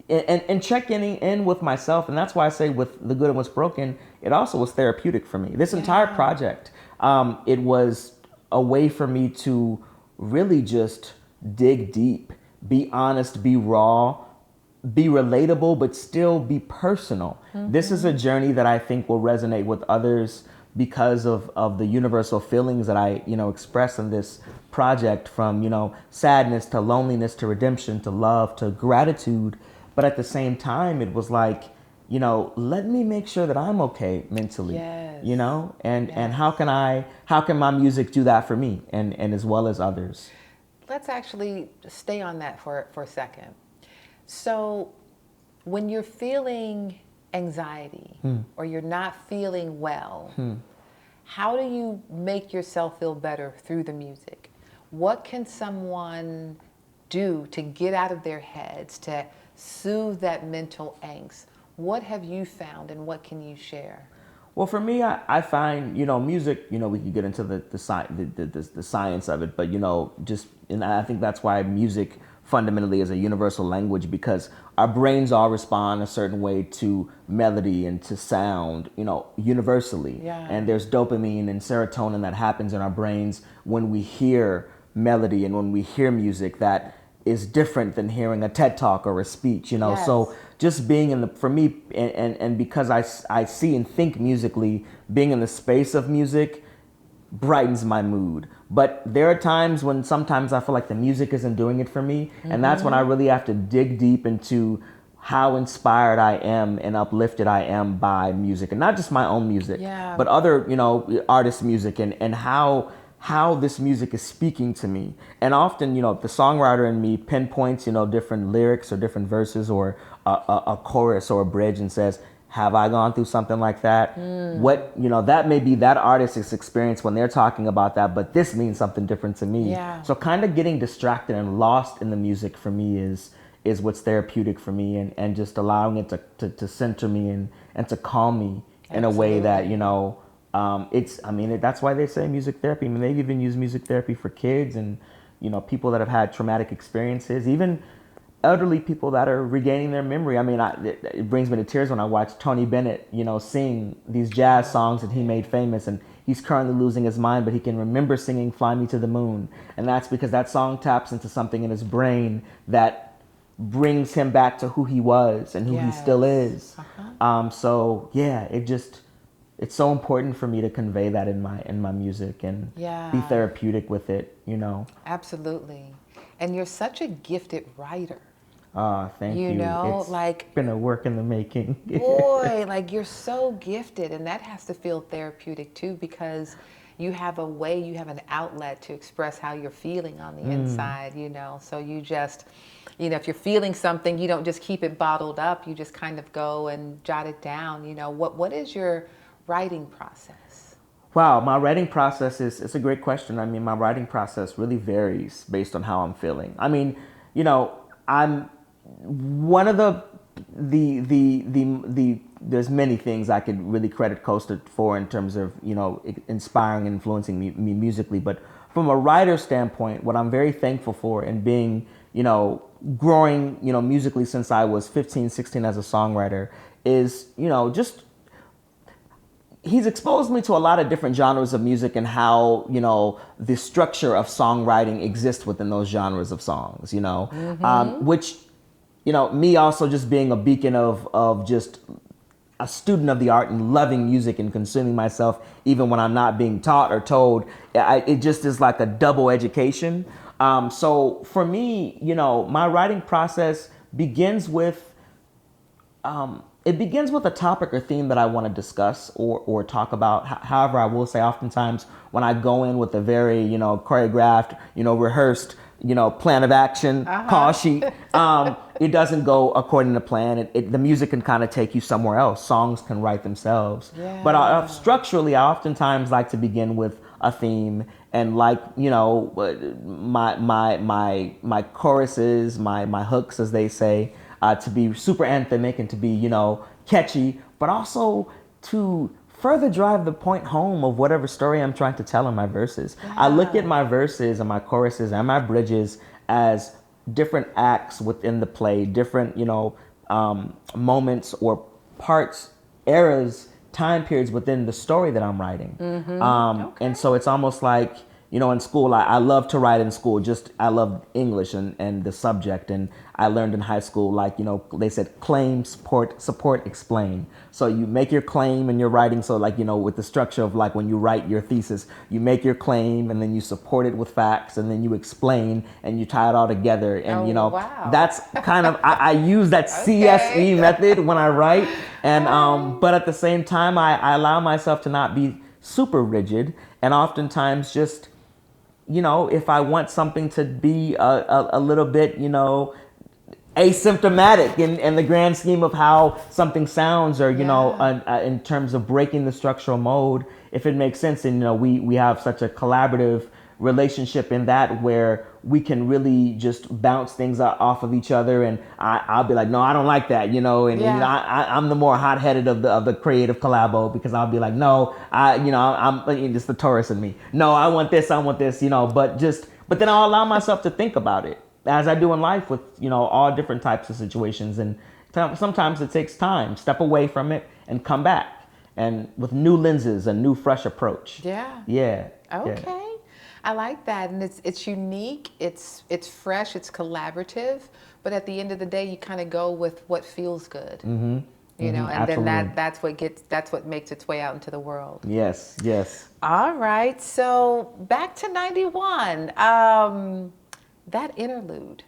and checking in with myself. And that's why I say with The Good and What's Broken, it also was therapeutic for me. This entire project, it was a way for me to really just dig deep, be honest, be raw, be relatable, but still be personal. Mm-hmm. This is a journey that I think will resonate with others because of the universal feelings that I, express in this project, from, sadness to loneliness to redemption to love to gratitude. But at the same time, it was like, let me make sure that I'm okay mentally, yes. And how can my music do that for me and as well as others? Let's actually stay on that for a second. So when you're feeling anxiety or you're not feeling well, how do you make yourself feel better through the music? What can someone do to get out of their heads, to soothe that mental angst? What have you found and what can you share? Well, for me, I find, music, we can get into the science of it, but, and I think that's why music fundamentally is a universal language, because our brains all respond a certain way to melody and to sound, universally. Yeah. And there's dopamine and serotonin that happens in our brains when we hear melody and when we hear music that is different than hearing a TED Talk or a speech, Yes. So just being for me, and because I see and think musically, being in the space of music brightens my mood. But there are times when sometimes I feel like the music isn't doing it for me. And that's when I really have to dig deep into how inspired I am and uplifted I am by music, and not just my own music, but other, artists' music, and how this music is speaking to me. And often, the songwriter in me pinpoints, different lyrics or different verses or a chorus or a bridge and says, have I gone through something like that? What, that may be that artist's experience when they're talking about that, but this means something different to me. Yeah. So kind of getting distracted and lost in the music for me is what's therapeutic for me, and just allowing it to center me and to calm me in a way that, that's why they say music therapy. I mean, they've even used music therapy for kids and, people that have had traumatic experiences, even elderly people that are regaining their memory. I mean, it brings me to tears when I watch Tony Bennett, sing these jazz songs that he made famous, and he's currently losing his mind, but he can remember singing Fly Me to the Moon. And that's because that song taps into something in his brain that brings him back to who he was and who he still is. So yeah, it's so important for me to convey that in my music and be therapeutic with it, Absolutely. And you're such a gifted writer. Thank You you. know, It's like, been a work in the making. boy, like you're so gifted, and that has to feel therapeutic too, because you have a way, you have an outlet to express how you're feeling on the inside, you know. So you just, you know, if you're feeling something, you don't just keep it bottled up. You just kind of go and jot it down. You know, what is your writing process? Wow, my writing process is it's a great question. I mean, my writing process really varies based on how I'm feeling. I mean, you know, I'm one of the there's many things I could really credit Kosta for in terms of, you know, inspiring and influencing me musically, but from a writer standpoint, what I'm very thankful for and being, you know, growing, you know, musically since I was 15, 16 as a songwriter is, you know, just he's exposed me to a lot of different genres of music and how, you know, the structure of songwriting exists within those genres of songs, you know, which, you know, me also just being a beacon of just a student of the art and loving music and consuming myself, even when I'm not being taught or told, it just is like a double education. So for me, you know, my writing process begins with, it begins with a topic or theme that I want to discuss or talk about. However, I will say oftentimes when I go in with a very, you know, choreographed, you know, rehearsed, you know, plan of action, call sheet, it doesn't go according to plan. The music can kind of take you somewhere else. Songs can write themselves. Yeah. But structurally, I oftentimes like to begin with a theme and, like, you know, my choruses, my hooks, as they say, to be super anthemic and to be, you know, catchy, but also to further drive the point home of whatever story I'm trying to tell in my verses. Yeah. I look at my verses and my choruses and my bridges as different acts within the play, different, you know, moments or parts, eras, time periods within the story that I'm writing. Okay. And so it's almost like, you know, in school, I love to write in school. Just I love English and the subject. And I learned in high school, like, you know, they said claim, support, explain. So you make your claim in your writing. So, like, you know, with the structure of, like, when you write your thesis, you make your claim and then you support it with facts and then you explain and you tie it all together. And, you know, wow. That's kind of, I use that CSE method when I write. And, but at the same time, I allow myself to not be super rigid and oftentimes just, you know, if I want something to be a little bit, you know, asymptomatic in the grand scheme of how something sounds, or, you know, in terms of breaking the structural mode, if it makes sense. And, you know, we have such a collaborative relationship in that where we can really just bounce things off of each other, and I'll be like, no, I don't like that, you know, and, you know, I'm the more hot-headed of the creative collabo, because I'll be like, no, I'm just the Taurus in me. No, I want this, you know, but then I'll allow myself to think about it as I do in life with, you know, all different types of situations, and sometimes it takes time, step away from it and come back, and with new lenses, a new fresh approach. Okay. I like that, and it's unique, it's fresh, it's collaborative, but at the end of the day, you kind of go with what feels good, you know, and absolutely. Then that's what makes its way out into the world. Yes. All right, so back to 91, that interlude.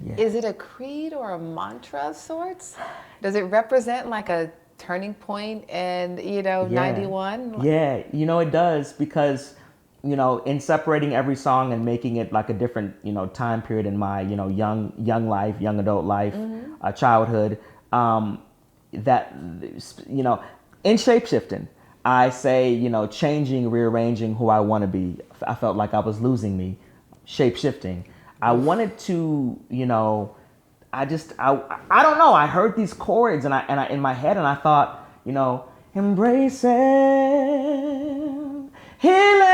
Yeah. Is it a creed or a mantra of sorts? Does it represent like a turning point in, you know, 91? Yeah, you know, it does, because, you know, in separating every song and making it like a different, you know, time period in my, you know, young life, young adult life, childhood, that, you know, in Shapeshifting, I say, you know, changing, rearranging who I want to be. I felt like I was losing me. Shapeshifting. I wanted to, you know, I don't know. I heard these chords and I in my head, and I thought, you know, embracing, healing,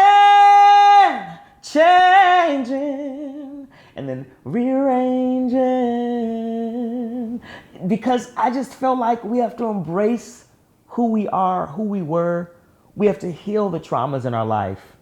changing, and then rearranging, because I just felt like we have to embrace who we are, who we were. We have to heal the traumas in our life.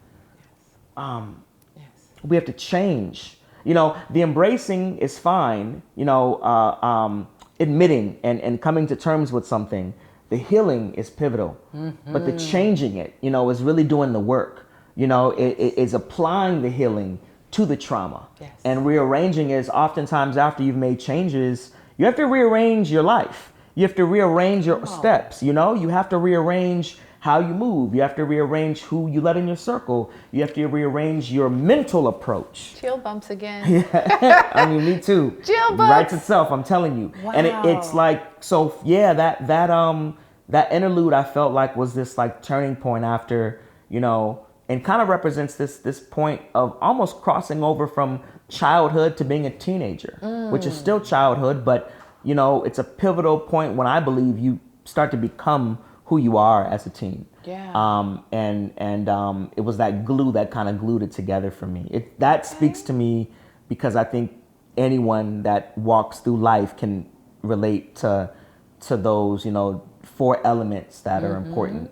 We have to change. You know, the embracing is fine, you know, admitting and coming to terms with something. The healing is pivotal, but the changing it, you know, is really doing the work. You know, it is applying the healing to the trauma. Yes. And rearranging is oftentimes after you've made changes, you have to rearrange your life. You have to rearrange your steps, you know? You have to rearrange how you move. You have to rearrange who you let in your circle. You have to rearrange your mental approach. Chill bumps again. Yeah. I mean, me too. Chill bumps. Writes itself, I'm telling you. Wow. And it's like, so yeah, that interlude I felt like was this like turning point after, you know, and kind of represents this point of almost crossing over from childhood to being a teenager, which is still childhood, but you know, it's a pivotal point when I believe you start to become who you are as a teen. Yeah. And it was that glue that kind of glued it together for me. That speaks to me because I think anyone that walks through life can relate to those, you know, 4 elements that are important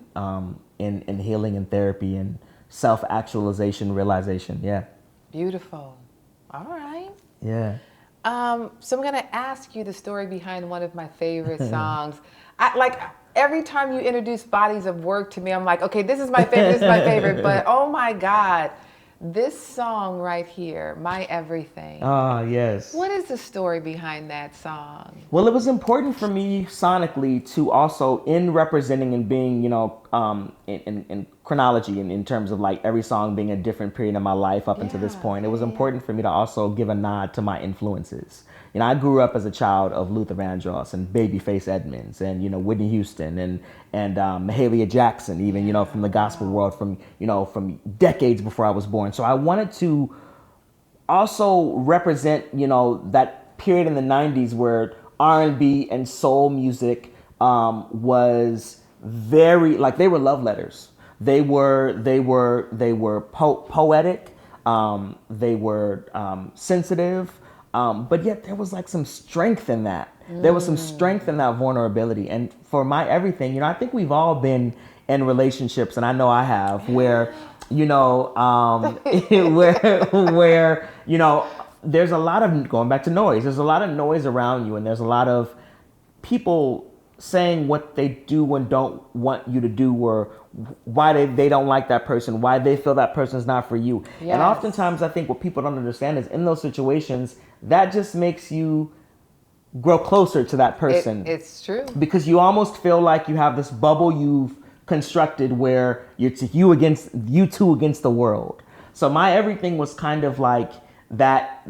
in healing and therapy and self-actualization, realization. Yeah. Beautiful. All right. Yeah. So I'm going to ask you the story behind one of my favorite songs. Every time you introduce bodies of work to me, I'm like, okay, this is my favorite, but oh my God, this song right here, My Everything. Ah, yes. What is the story behind that song? Well, it was important for me sonically to also, in representing and being, you know, in chronology and in terms of like every song being a different period of my life up until this point, it was important for me to also give a nod to my influences. You know, I grew up as a child of Luther Vandross and Babyface Edmonds and, you know, Whitney Houston and Mahalia Jackson, even, you know, from the gospel world from decades before I was born. So I wanted to also represent, you know, that period in the 90s where R&B and soul music was very, like, they were love letters. They were poetic. They were sensitive. But yet there was like some strength in that. There was some strength in that vulnerability. And for My Everything, you know, I think we've all been in relationships, and I know I have, where, you know, where, you know, there's a lot of, going back to noise, there's a lot of noise around you, and there's a lot of people saying what they do and don't want you to do, or why they don't like that person, why they feel that person's not for you. Yes. And oftentimes I think what people don't understand is in those situations, that just makes you grow closer to that person. It's true. Because you almost feel like you have this bubble you've constructed where it's you two against the world. So My Everything was kind of like that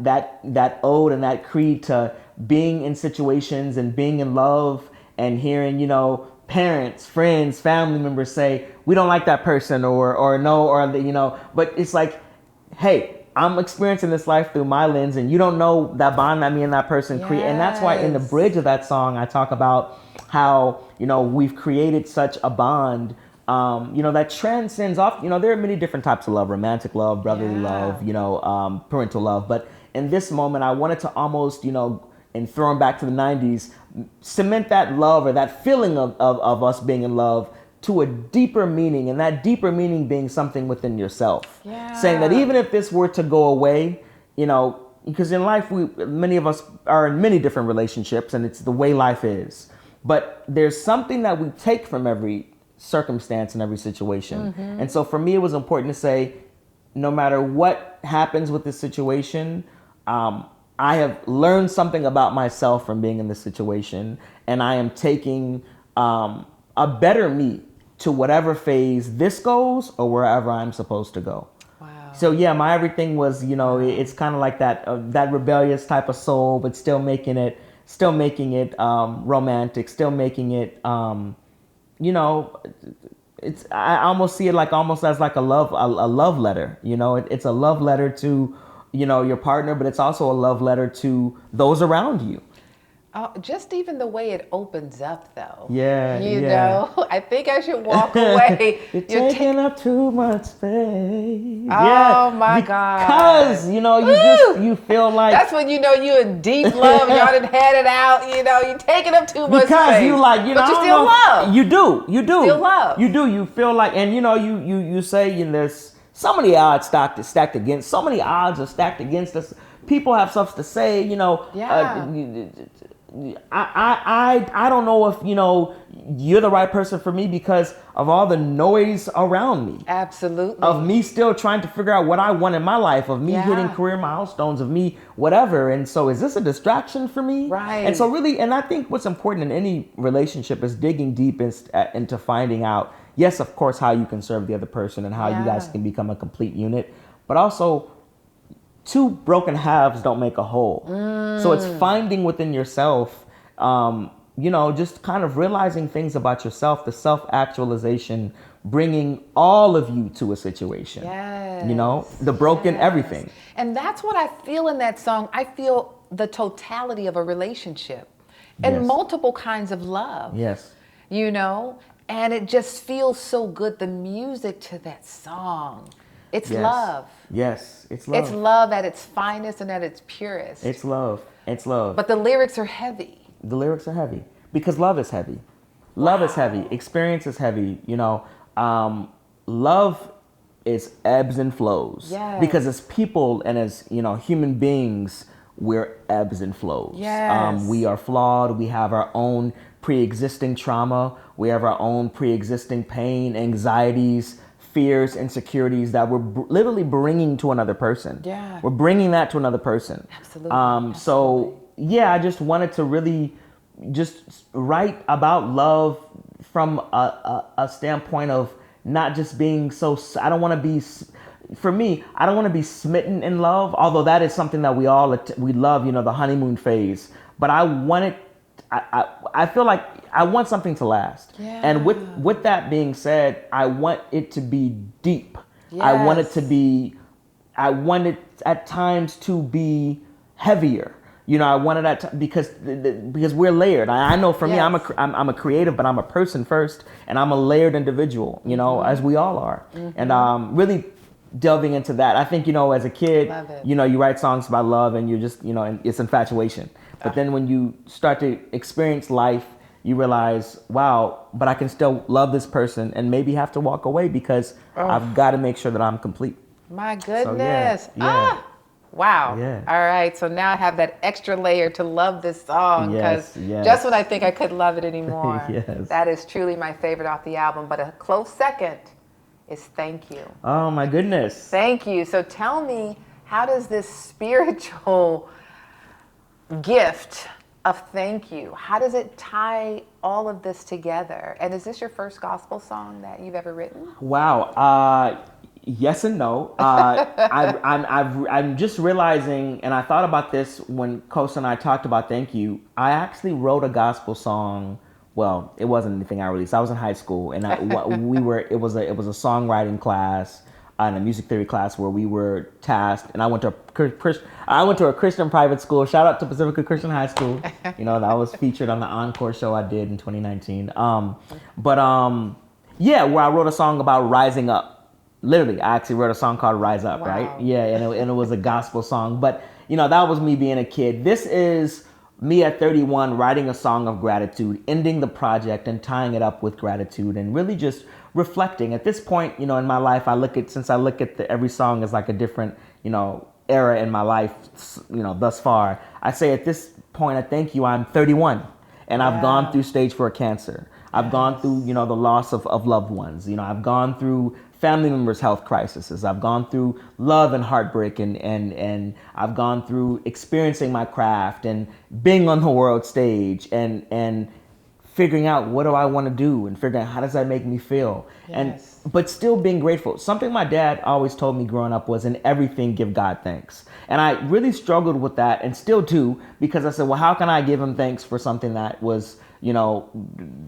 ode and that creed to being in situations and being in love and hearing, you know, parents, friends, family members say, we don't like that person or no, or, you know, but it's like, hey, I'm experiencing this life through my lens, and you don't know that bond that me and that person create. And that's why in the bridge of that song, I talk about how, you know, we've created such a bond, you know, that transcends off, you know, there are many different types of love, romantic love, brotherly love, you know, parental love. But in this moment, I wanted to almost, you know, and throwing back to the 90s, cement that love or that feeling of us being in love to a deeper meaning, and that deeper meaning being something within yourself. Yeah. Saying that even if this were to go away, you know, because in life, many of us are in many different relationships, and it's the way life is. But there's something that we take from every circumstance and every situation. Mm-hmm. And so for me, it was important to say, no matter what happens with this situation, I have learned something about myself from being in this situation, and I am taking a better me to whatever phase this goes or wherever I'm supposed to go. Wow. So yeah, My Everything was, you know, it's kind of like that rebellious type of soul, but still making it romantic, still making it, you know, I almost see it like almost as like a love letter. You know, it's a love letter to, you know, your partner, but it's also a love letter to those around you. Just even the way it opens up, though. Yeah, you know, I think I should walk away. You're taking up too much space. Oh my God! Because you know, you feel like that's when you know you're in deep love. Y'all done had it out. You know, you're taking up too much space. Because you like, you know, but you still love. You do. Still love. You do. You feel like, and you know, you say, you know, there's so many odds stacked against. So many odds are stacked against us. People have stuff to say. You know. Yeah. I don't know if, you're the right person for me because of all the noise around me. Absolutely. Of me still trying to figure out what I want in my life, of me hitting career milestones, of me whatever. And so is this a distraction for me? Right. And so really, and I think what's important in any relationship is digging deep into finding out, yes, of course, how you can serve the other person and how you guys can become a complete unit, but also two broken halves don't make a whole. So it's finding within yourself, just kind of realizing things about yourself, the self-actualization, bringing all of you to a situation. Yes. The broken everything. And that's what I feel in that song. I feel the totality of a relationship and multiple kinds of love. Yes. And it just feels so good. The music to that song. It's love. Yes, it's love. It's love at its finest and at its purest. It's love. It's love. But the lyrics are heavy. The lyrics are heavy because love is heavy. Love is heavy. Experience is heavy. Love is ebbs and flows. Yes. Because as people and as human beings, we're ebbs and flows. Yes. We are flawed. We have our own pre-existing trauma. We have our own pre-existing pain, anxieties, fears, insecurities that we're literally bringing to another person. Yeah. We're bringing that to another person. Absolutely. So I just wanted to really just write about love from a standpoint of not just being I don't want to be, for me, I don't want to be smitten in love, although that is something that we love, the honeymoon phase. But I feel like I want something to last. Yeah. And with that being said, I want it to be deep. Yes. I want it at times to be heavier. I wanted that because we're layered. I know for me, I'm a creative, but I'm a person first, and I'm a layered individual. As we all are, and really delving into that. I think as a kid, you write songs about love, and you're just and it's infatuation. But then when you start to experience life, you realize, wow, but I can still love this person, and maybe have to walk away because I've got to make sure that I'm complete. My goodness. So, wow. Yeah. All right. So now I have that extra layer to love this song because Yes. just when I think I couldn't love it anymore, Yes. that is truly my favorite off the album. But a close second is Thank You. Oh my goodness. Thank you. So tell me, how does this spiritual gift of thank you, how does it tie all of this together? And is this your first gospel song that you've ever written? Wow. Yes and no. I'm just realizing, and I thought about this when Kosta and I talked about Thank You. I actually wrote a gospel song. Well, it wasn't anything I released. I was in high school, and it was a songwriting class and a music theory class where we were tasked. And I went to a Christian private school. Shout out to Pacifica Christian High School. That was featured on the Encore show I did in 2019. Where I wrote a song about rising up. Literally, I actually wrote a song called Rise Up, right? Yeah, and it was a gospel song. But, that was me being a kid. This is me at 31 writing a song of gratitude, ending the project and tying it up with gratitude and really just reflecting. At this point, in my life, I look at every song as like a different, era in my life, thus far. I say at this point, I thank you, I'm 31 and I've gone through stage 4 cancer. I've gone through, the loss of loved ones. I've gone through family members' health crises. I've gone through love and heartbreak, and I've gone through experiencing my craft and being on the world stage and figuring out what do I want to do and figuring out how does that make me feel. But still being grateful. Something my dad always told me growing up was, in everything, give God thanks. And I really struggled with that and still do, because I said, well, how can I give him thanks for something that was,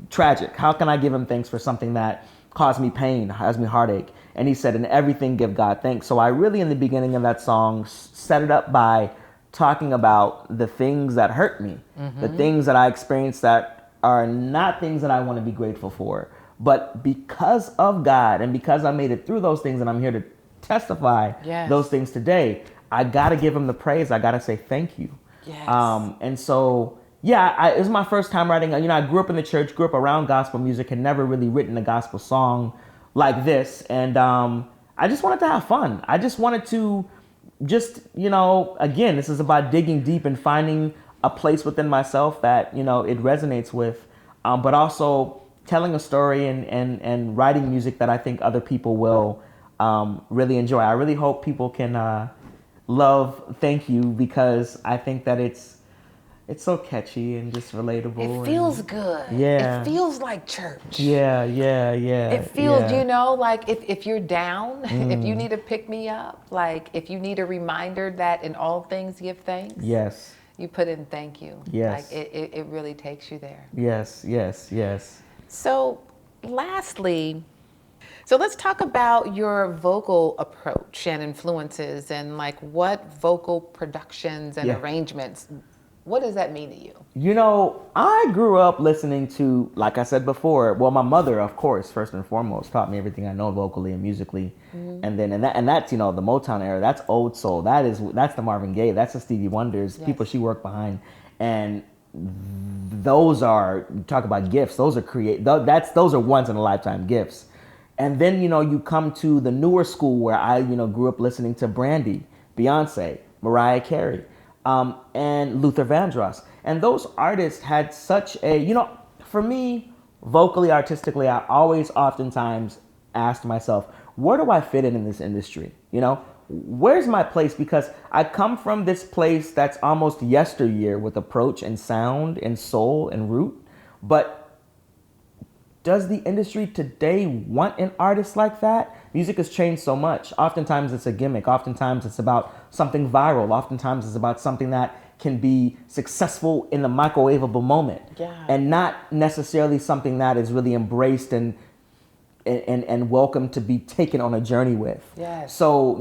tragic? How can I give him thanks for something that caused me pain, caused me heartache? And he said, in everything, give God thanks. So I really, in the beginning of that song, set it up by talking about the things that hurt me, the things that I experienced that are not things that I want to be grateful for. But because of God and because I made it through those things and I'm here to testify those things today, I got to give him the praise. I got to say thank you. Yes. And so, it was my first time writing. I grew up in the church, grew up around gospel music, had never really written a gospel song like this. And I just wanted to have fun. I just wanted to again, this is about digging deep and finding a place within myself that, it resonates with, but also telling a story and writing music that I think other people will really enjoy. I really hope people can love Thank You, because I think that it's so catchy and just relatable. It feels good. Yeah. It feels like church. Yeah. It feels, yeah. like if you're down, if you need to pick me up, like if you need a reminder that in all things give thanks. Yes. You put in Thank You. Yes. Like it really takes you there. Yes. So lastly, so let's talk about your vocal approach and influences, and like what vocal productions and arrangements, what does that mean to you? I grew up listening to, like I said before, well, my mother, of course, first and foremost, taught me everything I know vocally and musically. And then, that's, the Motown era, that's old soul. That's the Marvin Gaye, that's the Stevie Wonders, people she worked behind. And those are, talk about gifts, those are once in a lifetime gifts. And then, you come to the newer school where I, grew up listening to Brandy, Beyonce, Mariah Carey, and Luther Vandross. And those artists had such a, for me, vocally, artistically, I always oftentimes asked myself, where do I fit in this industry? Where's my place? Because I come from this place that's almost yesteryear with approach and sound and soul and root. But does the industry today want an artist like that? Music has changed so much. Oftentimes it's a gimmick. Oftentimes it's about something viral. Oftentimes it's about something that can be successful in the microwavable moment. And not necessarily something that is really embraced and welcome to be taken on a journey with. So,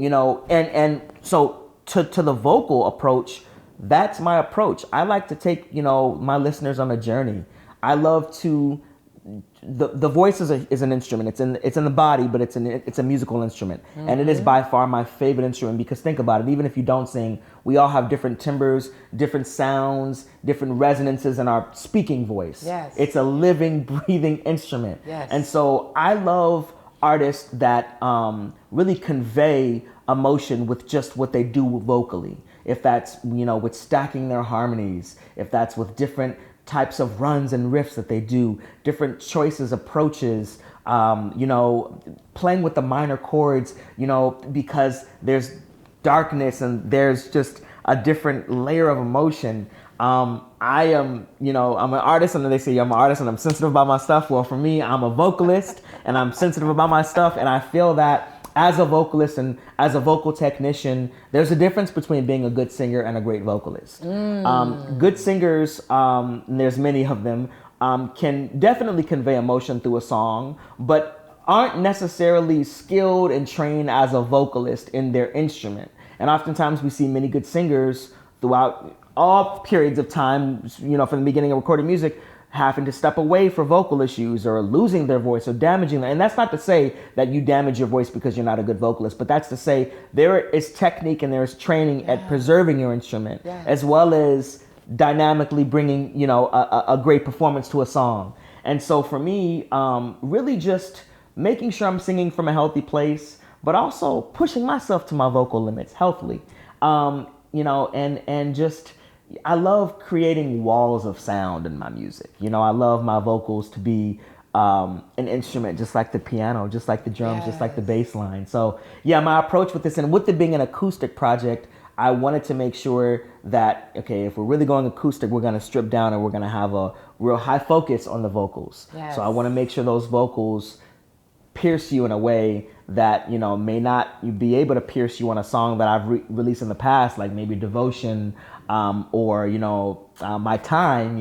and so to the vocal approach, that's my approach. I like to take, my listeners on a journey. I love to, the voice is an instrument. It's in the body, but it's a musical instrument. And it is by far my favorite instrument, because think about it, even if you don't sing, we all have different timbres, different sounds, different resonances in our speaking voice. It's a living, breathing instrument. And so I love artists that really convey emotion with just what they do vocally. If that's, with stacking their harmonies, if that's with different types of runs and riffs that they do, different choices, approaches, playing with the minor chords, because there's darkness and there's just a different layer of emotion. I am, I'm an artist, and they say I'm an artist and I'm sensitive about my stuff. Well, for me, I'm a vocalist and I'm sensitive about my stuff, and I feel that as a vocalist and as a vocal technician, there's a difference between being a good singer and a great vocalist. Good singers, and there's many of them, can definitely convey emotion through a song, but aren't necessarily skilled and trained as a vocalist in their instrument. And oftentimes we see many good singers throughout all periods of time, from the beginning of recording music, having to step away for vocal issues or losing their voice or damaging them. And that's not to say that you damage your voice because you're not a good vocalist, but that's to say there is technique and there's training at preserving your instrument, as well as dynamically bringing, a great performance to a song. And so for me, really just making sure I'm singing from a healthy place, but also pushing myself to my vocal limits healthily, and just, I love creating walls of sound in my music. I love my vocals to be an instrument, just like the piano, just like the drums, just like the bass line. So yeah, my approach with this, and with it being an acoustic project, I wanted to make sure that, okay, if we're really going acoustic, we're going to strip down and we're going to have a real high focus on the vocals. So I want to make sure those vocals pierce you in a way that, may not be able to pierce you on a song that I've released in the past, like maybe Devotion, or, My Time,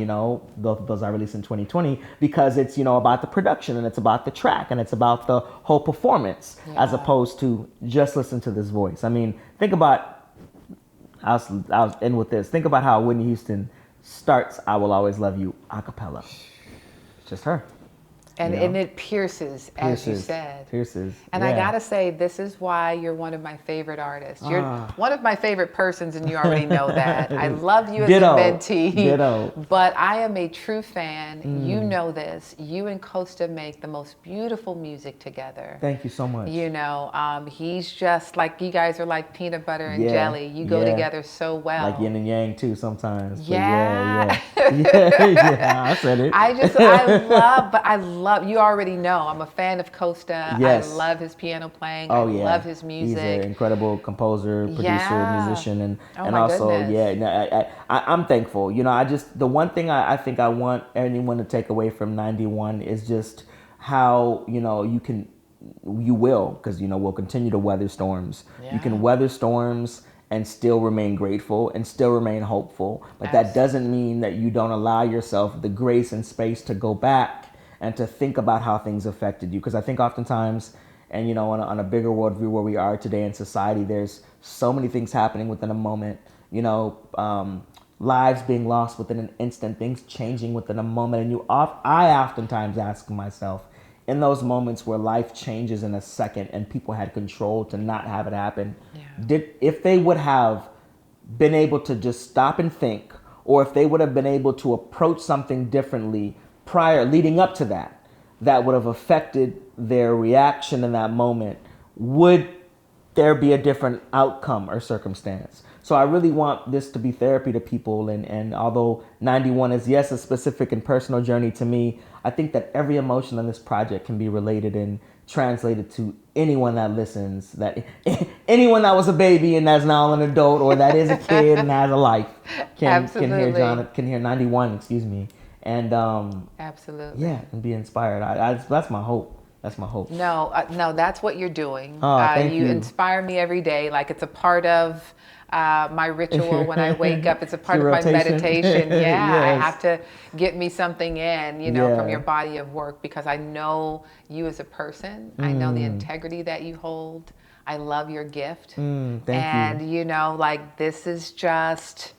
those I released in 2020, because it's, about the production and it's about the track and it's about the whole performance, as opposed to just listen to this voice. I mean, think about, I'll end with this. Think about how Whitney Houston starts I Will Always Love You a cappella. It's just her. And, you know? and it pierces, as you said. Pierces. And yeah. I gotta say, this is why you're one of my favorite artists. You're Ah. one of my favorite persons, and you already know that. I love you as Ditto. a mentee. Ditto. But I am a true fan. You know this. You and Kosta make the most beautiful music together. Thank you so much. You know, he's just like, you guys are like peanut butter and Yeah, jelly. You go yeah. together so well. Like yin and yang too sometimes. But Yeah. yeah, I said it. I love, you already know, I'm a fan of Kosta. Yes. I love his piano playing. Oh I yeah, love his He's music. an incredible composer, producer, Yeah. musician, and Oh and my also goodness. I'm thankful. You know, the one thing I think I want anyone to take away from 91 is just how, you know, you will, because, you know, we'll continue to weather storms. You Yeah. can weather storms and still remain grateful and still remain hopeful. But that doesn't mean that you don't allow yourself the grace and space to go back and to think about how things affected you. Because I think oftentimes, and, you know, on a bigger worldview where we are today in society, there's so many things happening within a moment, you know, lives being lost within an instant, things changing within a moment. And I oftentimes ask myself, in those moments where life changes in a second and people had control to not have it happen, if they would have been able to just stop and think, or if they would have been able to approach something differently leading up to that would have affected their reaction in that moment, would there be a different outcome or circumstance? So I really want this to be therapy to people. And although 91 is, yes, a specific and personal journey to me, I think that every emotion on this project can be related and translated to anyone that listens, that anyone that was a baby and that's now an adult, or that is a kid and has a life, can hear 91, excuse me. And Absolutely. yeah, and be inspired. That's my hope. That's my hope. No, that's what you're doing. Thank you. You inspire me every day. Like, it's a part of my ritual when I wake up. It's a part of my meditation. Yeah, Yes. I have to get me something in, you know, from Yeah. your body of work, because I know you as a person. I know the integrity that you hold. I love your gift. Thank you. You know, like, this is just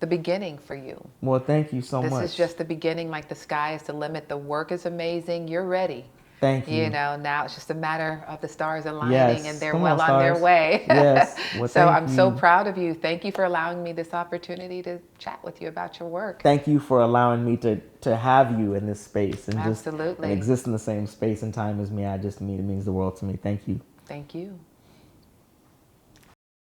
the beginning for you. Well, thank you so much. This is just the beginning. Like, the sky is the limit. The work is amazing. You're ready. Thank you. You know, now it's just a matter of the stars aligning, Yes. and they're Come well on their stars. way. Yes. Well, so thank I'm so you. proud of you. Thank you for allowing me this opportunity to chat with you about your work. Thank you for allowing me to have you in this space and Absolutely. just and exist in the same space and time as me. It means the world to me. Thank you. Thank you.